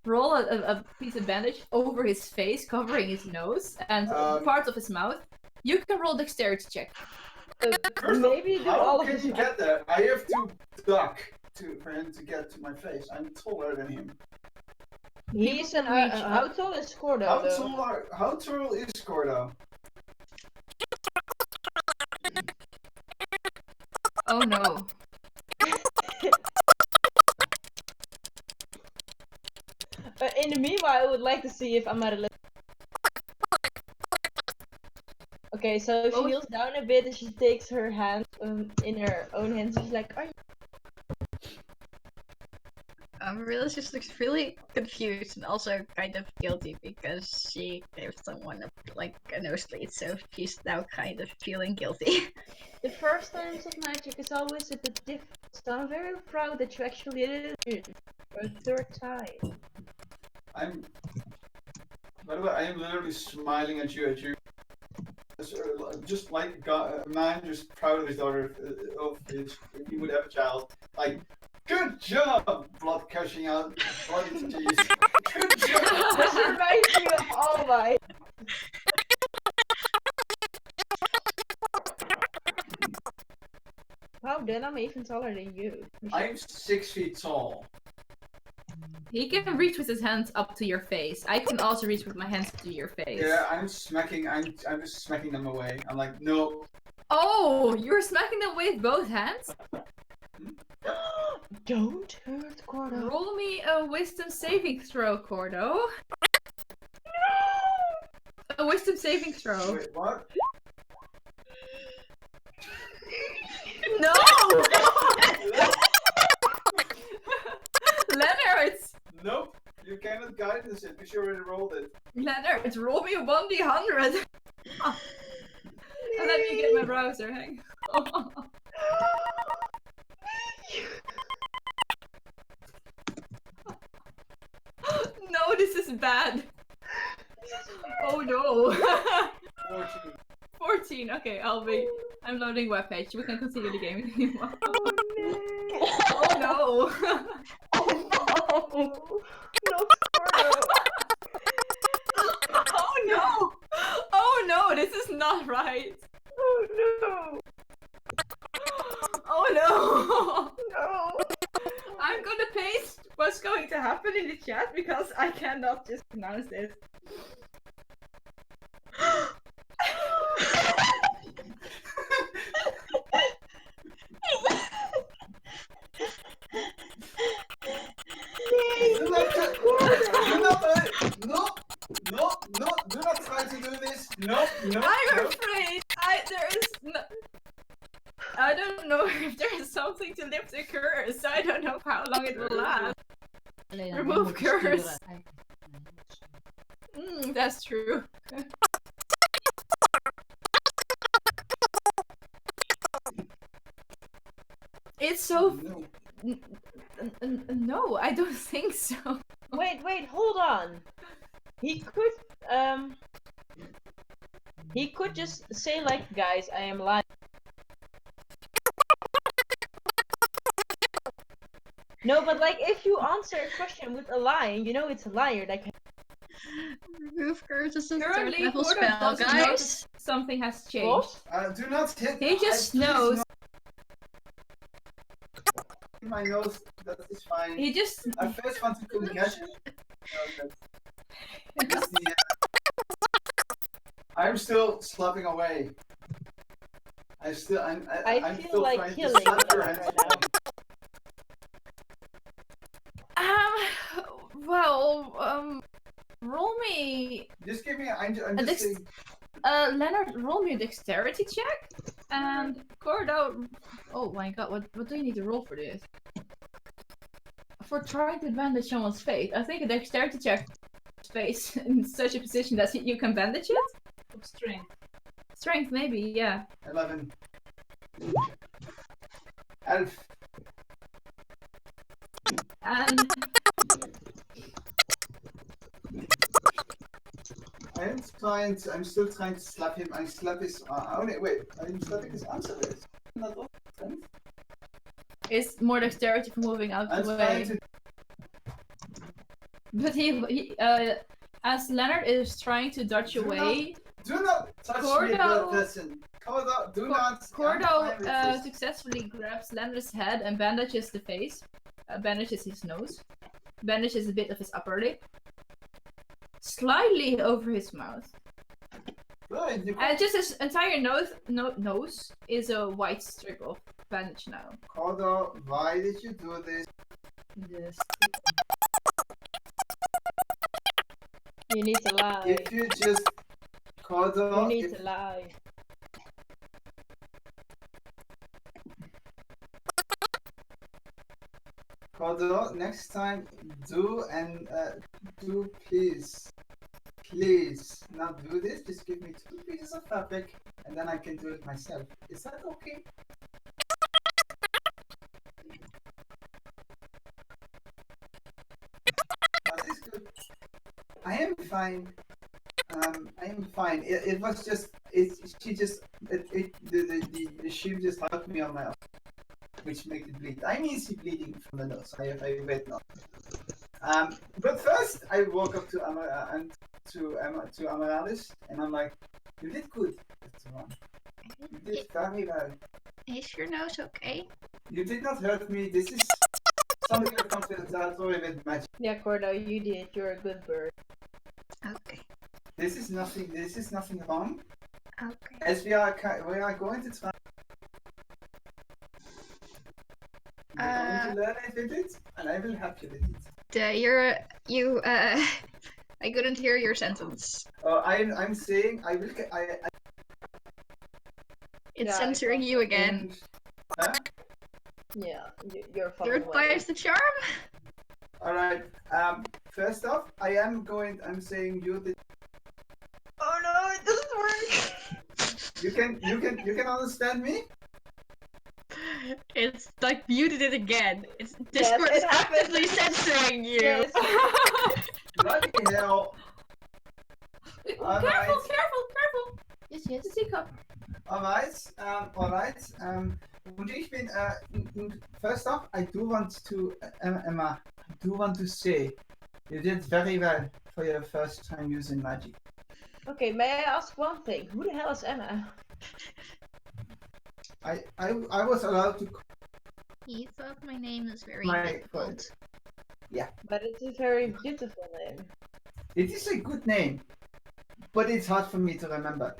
roll a piece of bandage over his face, covering his nose and parts of his mouth. You can roll dexterity check. First Maybe do all how of can his he get there? I have to duck for him to get to my face. I'm taller than him. He's an reach how up. tall is Gordo How though? tall is Gordo? Oh no. In the meanwhile, I would like to see if Amaryllis. Okay, so she Oh. kneels down a bit and she takes her hand in her own hands. She's like, "Are you?" Amaryllis just looks really confused and also kind of guilty because she gave someone a nosebleed, so she's now kind of feeling guilty. The first times of magic is always a bit different. So I'm very proud that you actually did it for a third time. By the way, I am literally smiling at you. Just like a man just proud of his daughter, if he would have a child. Like, good job, blood gushing out, blood into teeth. Good job. This reminds me of All Might. Wow, then I'm even taller than you. I'm 6 feet tall. He can reach with his hands up to your face. I can also reach with my hands to your face. Yeah, I'm just smacking them away. I'm like, no. Oh, you're smacking them with both hands? Don't hurt Gordo. Roll me a wisdom saving throw, Cordo. A wisdom saving throw. Wait, what? No! Leonard! Nope. You cannot guide this it because you already rolled it. Leonard, roll me a 1d100. And let me get my browser, hang on. No, this is bad. Oh no. 14. 14, okay, I'm loading webpage. We can continue the game if you want. Oh no! Oh no. No, Squirtle. Oh no! Oh no, this is not right. Oh no! Oh no! No! I'm gonna paste what's going to happen in the chat because I cannot just pronounce this. Do not try to do this. No. I'm afraid there is no. I don't know if there is something to lift the curse. I don't know how long it will last. Remove curse. That's true. It's so. No. No, I don't think so. Wait, hold on. He could just say like, guys, I am lying. No, but like if you answer a question with a lie, you know it's a liar. Like Remove curse is a third Currently, level Gordon spell, doesn't guys. notice something has changed. what? Do not hit. He just please knows. not- My nose. That is fine. He just. I first want to congratulate. I'm still slapping away. I'm I feel still like trying to killing slap your right hands. now. Roll me. Just give me. I'm just Dex- saying. Leonard, roll me a dexterity check. And Cordo. Oh my god, what do you need to roll for this? For trying to bandage someone's face. I think a dexterity check face in such a position that you can bandage it? Of strength. Strength, maybe, yeah. 11. Elf. And I'm still trying to slap him. I slap his. Oh no, wait. I'm slapping his arms with it. Not all strength. it's more dexterity for moving out I'm of the trying way. to. But he as Leonard is trying to dodge Do away, Do not touch me, Cordo- blood person. Cordo, do not. Cordo I'm fine with this. successfully grabs Leonard's head and bandages the face, bandages his nose, bandages a bit of his upper lip, slightly over his mouth. Right, you And just his entire nose is a white strip of bandage now. Cordo, why did you do this? Yes. You need to lie. If you just Cordo, You need if, to lie. Cordo, next time do please not do this. Just give me 2 pieces of fabric and then I can do it myself. Is that okay? That is good. I am fine. I am fine. It was just the sheep just hugged me on my arm, which made it bleed. I mean, she bleeding from the nose. I bet not. But first I walk up to Amaryllis and I'm like, you did good. That's one. You did very well. Is your nose okay? You did not hurt me. This is something that comes with the territory with magic. Yeah, Cordo, you did. You're a good bird. Okay. This is nothing wrong. Okay. As we are going to try. We're going to learn it with it, and I will help you with it. I couldn't hear your sentence. I'm saying I will. It's Yeah, censoring you again. Huh? Yeah, you're fucking Third away. bias the charm? All right. First off, I'm saying you did. Oh no, it doesn't work. You can understand me? It's like muted it again. It's Yes, Discord it is happens. actively censoring you. Yes. Bloody hell. Careful, Alright. careful. Yes, the teacup. Alright. Und ich bin, first off, I do want to, Emma, I do want to say, you did very well for your first time using magic. Okay, may I ask one thing? Who the hell is Emma? I was allowed to. He thought my name is very My difficult. But it's a very beautiful name. It is a good name, but it's hard for me to remember.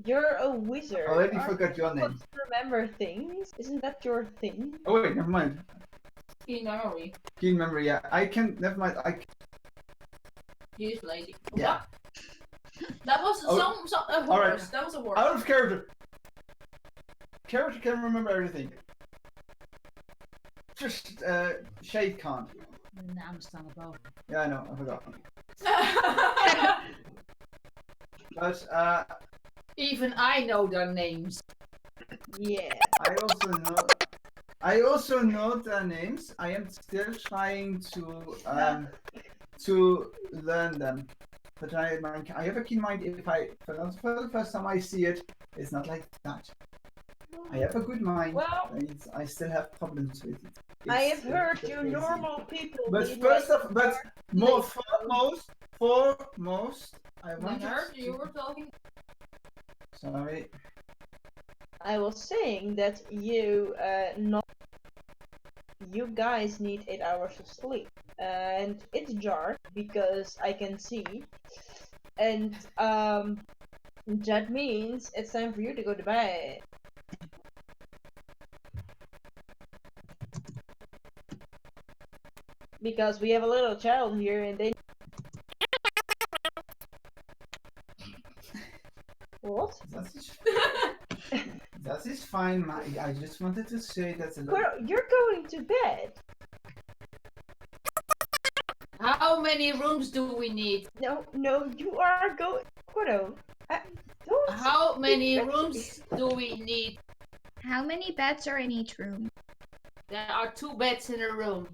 You're a wizard. I already Aren't forgot you your name. supposed to remember things? Isn't that your thing? Oh wait, never mind. Keen memory. Keen memory. Yeah, I can. Never mind. Use lady. Yeah. That was Oh, a horse. alright. That was a horse. Out of character. Character can remember everything. Just Shade can't. De namen staan erboven. Yeah, I know. I forgot. But Even I know their names. Yeah. I also know their names. I am still trying to learn them. But I have a keen mind. If for the first time I see it, it's not like that. I have a good mind. Well, I still have problems with it. I have It's heard a bit you crazy. normal people. But need, first like, of, but more foremost, I wanted Leonard, to. you were talking. Sorry. I was saying that you you guys need 8 hours of sleep, and it's dark because I can see, and that means it's time for you to go to bed. Because we have a little child here, and they. What? That is fine. I just wanted to say that. You're going to bed. How many rooms do we need? No, you are going. Kodo, don't. How many rooms do we need? How many beds are in each room? There are 2 beds in a room.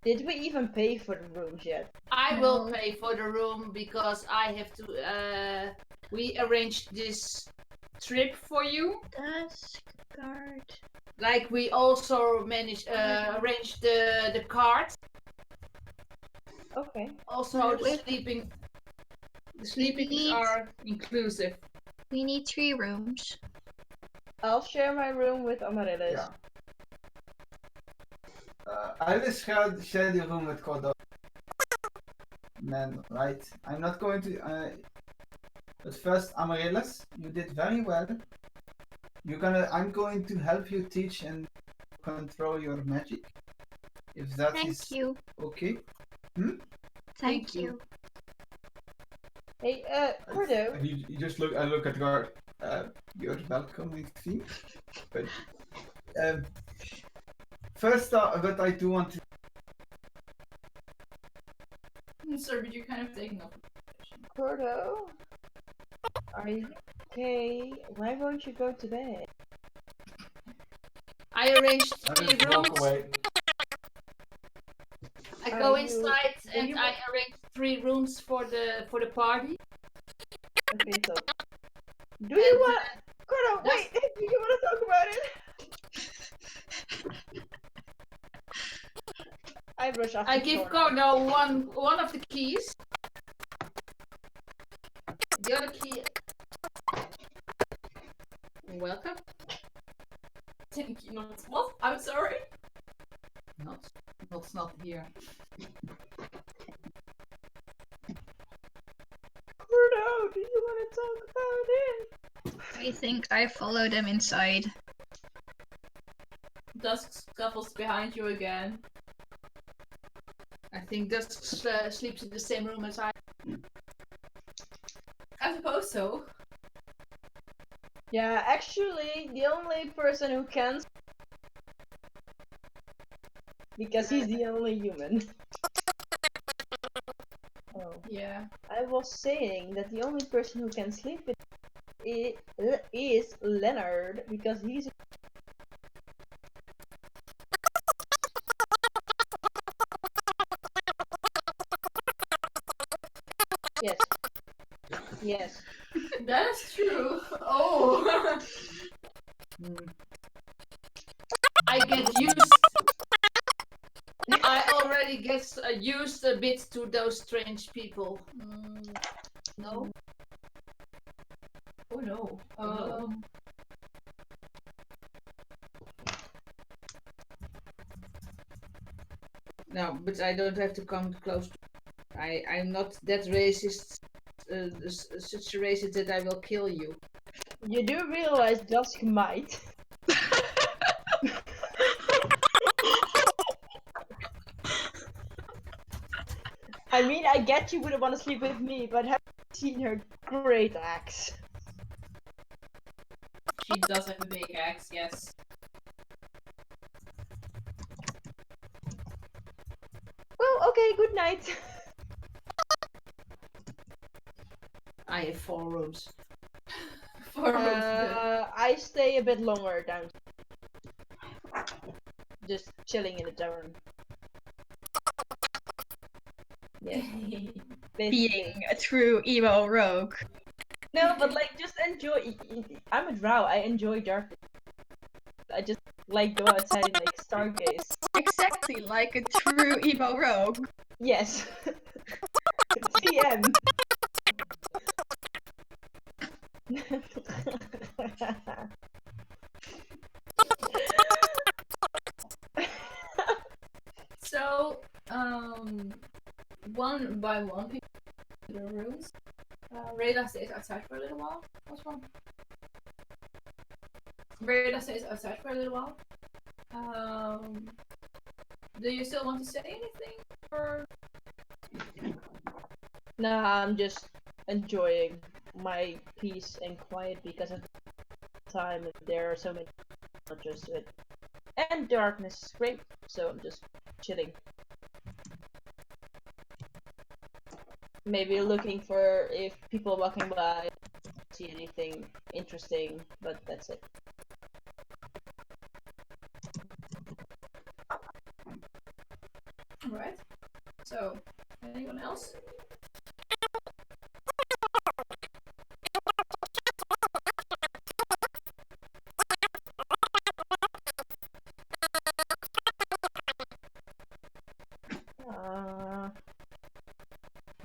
Did we even pay for the rooms yet? I will pay for the room because I have to. We arranged this trip for you. Dusk guard. Like we also arranged the cart. Okay. Also the sleeping are inclusive. We need 3 rooms. I'll share my room with Amaryllis. Yeah. I will share the room with Cordo. Man, right? I'm not going to. But first, Amaryllis, you did very well. I'm going to help you teach and control your magic. If that is Thank you. okay. Thank you. Hey, Cordo. You just look. I look at the guard. You're welcome, I think. But first, but I do want to. Sir, but you're kind of taking off. Cordo, are you okay? Why won't you go to bed? I arranged I 3 just walk rooms. away. I Are go you- inside do and you- I arranged 3 rooms for the party. Okay, so. Do you want. Cordo, wait! Do you want to talk about it? I brush off. I the give corner. Cordo one of the keys. The other key. You're welcome. Thank you. Not what? I'm sorry. Not here. Cordo, do you want to talk about it? I think I follow them inside. Dusk scuffles behind you again. I think Dusk sleeps in the same room as I. I suppose so. Yeah, actually, the only person who can. Because he's the only human. Yeah. I was saying that the only person who can sleep with is Leonard because he's. Yes. Yes. That is true. Oh. I get used. I already get used a bit to those strange people. No. Oh no. No, but I don't have to come close. I'm not that racist. Such a racist that I will kill you. You do realize Dusk might. I mean, I get you wouldn't want to sleep with me, but have you seen her great axe? She does have a big axe, yes. Well, okay, good night. I have 4 rooms. I stay a bit longer down. Just chilling in the tavern. Yeah. Being a true emo rogue. No, but like, just enjoy. I'm a drow. I enjoy darkness. I just like go outside and like stargaze. Exactly like a true emo rogue. Yes. TM. So, one by one, people in their rooms. Rada stays outside for a little while. What's wrong? Rada stays outside for a little while. Do you still want to say anything? Or... Nah, I'm just enjoying my peace and quiet because of the time there are so many just it. And darkness is great, so I'm just chilling. Maybe looking for if people walking by see anything interesting, but that's it. Alright. So, anyone else?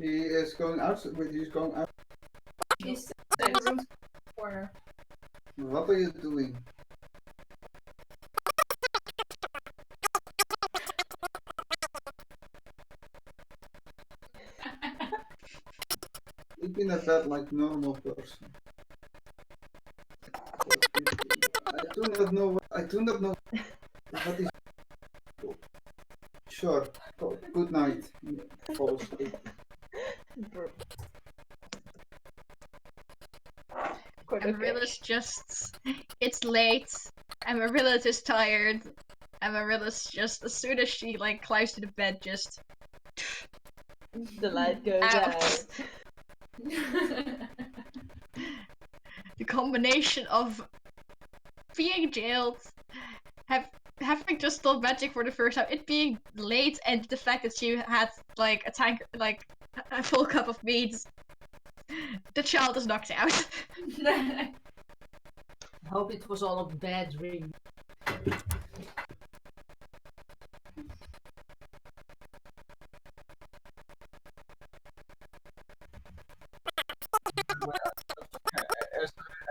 He is going out. He's going out. He's in the room corner. What are you doing? Sleep in a bed like normal person. I do not know. I do not know what is. Sure. Good night. Fall asleep. Amarilla's just... It's late. Amarilla's is tired. Amarilla's just... As soon as she, like, climbs to the bed, just... The light goes Out. out. The combination of being jailed, having just stole magic for the first time, it being late, and the fact that she had like a full cup of meat, the child is knocked out. I hope it was all a bad dream.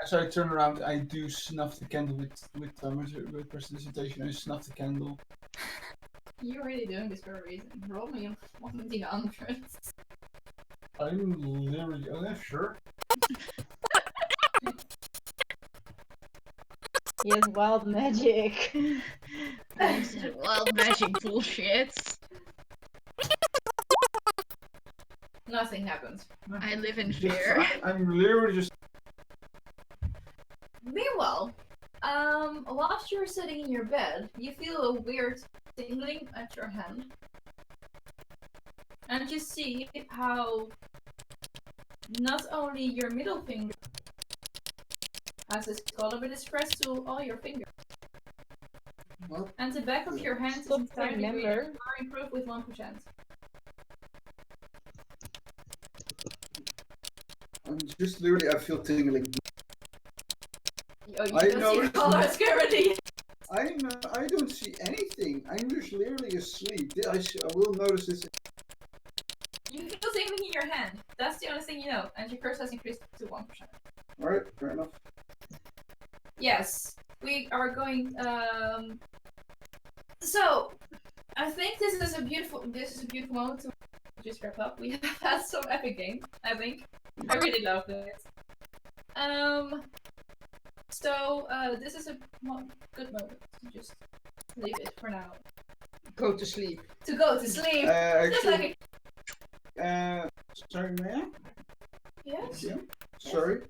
As I turn around, I do snuff the candle with prestidigitation. I snuff the candle. You're really doing this for a reason. Roll me a 1d100. I'm literally. Oh, yeah, sure. He has wild magic. This is wild magic bullshit. Nothing happens. I live in fear. I'm literally just. Meanwhile, whilst you're sitting in your bed, you feel a weird tingling at your hand. And you see how not only your middle finger has this color, but it spreads to all your fingers. What? And the back of your hand is Stop entirely green. remember. You are improved with 1%. I'm just literally, I feel tingling. Oh, you I don't know see it's colors currently. I don't see anything. I'm just literally asleep. I will notice this. You feel tingling in your hand. That's the only thing you know. And your curse has increased to 1%. Alright, fair enough. Yes, we are going. So, I think this is a beautiful moment to just wrap up. We have had some epic games. I think I really loved it. So this is a good moment to just leave it for now. Go to sleep. To go to sleep. Just Actually, like sorry, may I? yes. Yeah. Sorry.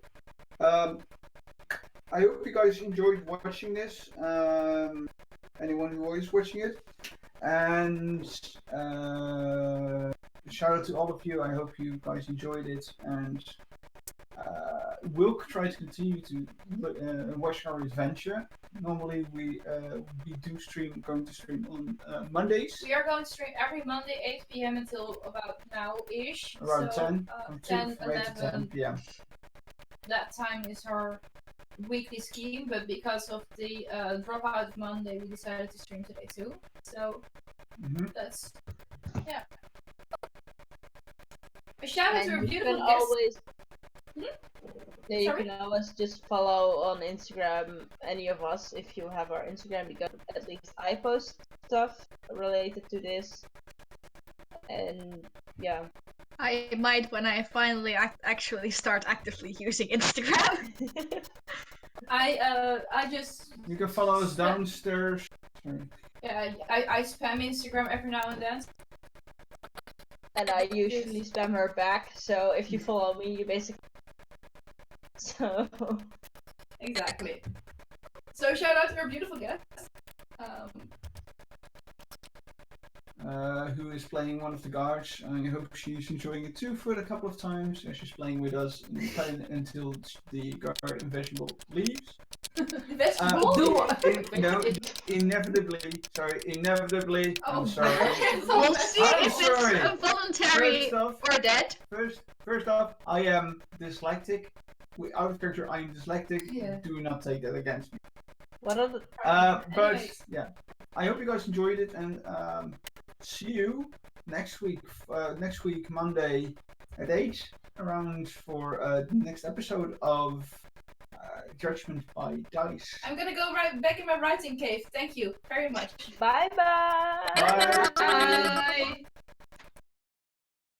I hope you guys enjoyed watching this. Anyone who is watching it, and shout out to all of you. I hope you guys enjoyed it, and we'll try to continue to watch our adventure. Normally, we do going to stream on Mondays. We are going to stream every Monday, 8 p.m. until about now-ish. Around so, 10, 10, from 8 to 10 11. p.m. That time is our weekly scheme, but because of the dropout of Monday, we decided to stream today too. So that's a shout out to our And beautiful you can guests. always yeah, you Sorry? can always just follow on Instagram any of us if you have our Instagram, because at least I post stuff related to this. And yeah. I might when I finally actually start actively using Instagram. I just You can follow us downstairs. Sorry. I spam Instagram every now and then. And I usually spam her back, so if you follow me, you basically. So. Exactly. So shout out to our beautiful guest. Who is playing one of the guards. I hope she's enjoying it too for a couple of times. She's playing with us until the guard invisible leaves. Vegetable? No, inevitably. Sorry, inevitably. Oh, I'm sorry. We'll see I'm if sorry. it's voluntary or dead. First off, I am dyslexic. Out of character, I am dyslexic. Yeah. Do not take that against me. What are the. But Anyways. yeah, I hope you guys enjoyed it, and see you next week. Next week, Monday at 8 around for the next episode of Judgement by Dice. I'm gonna go right back in my writing cave. Thank you very much. Bye bye! Bye. Bye.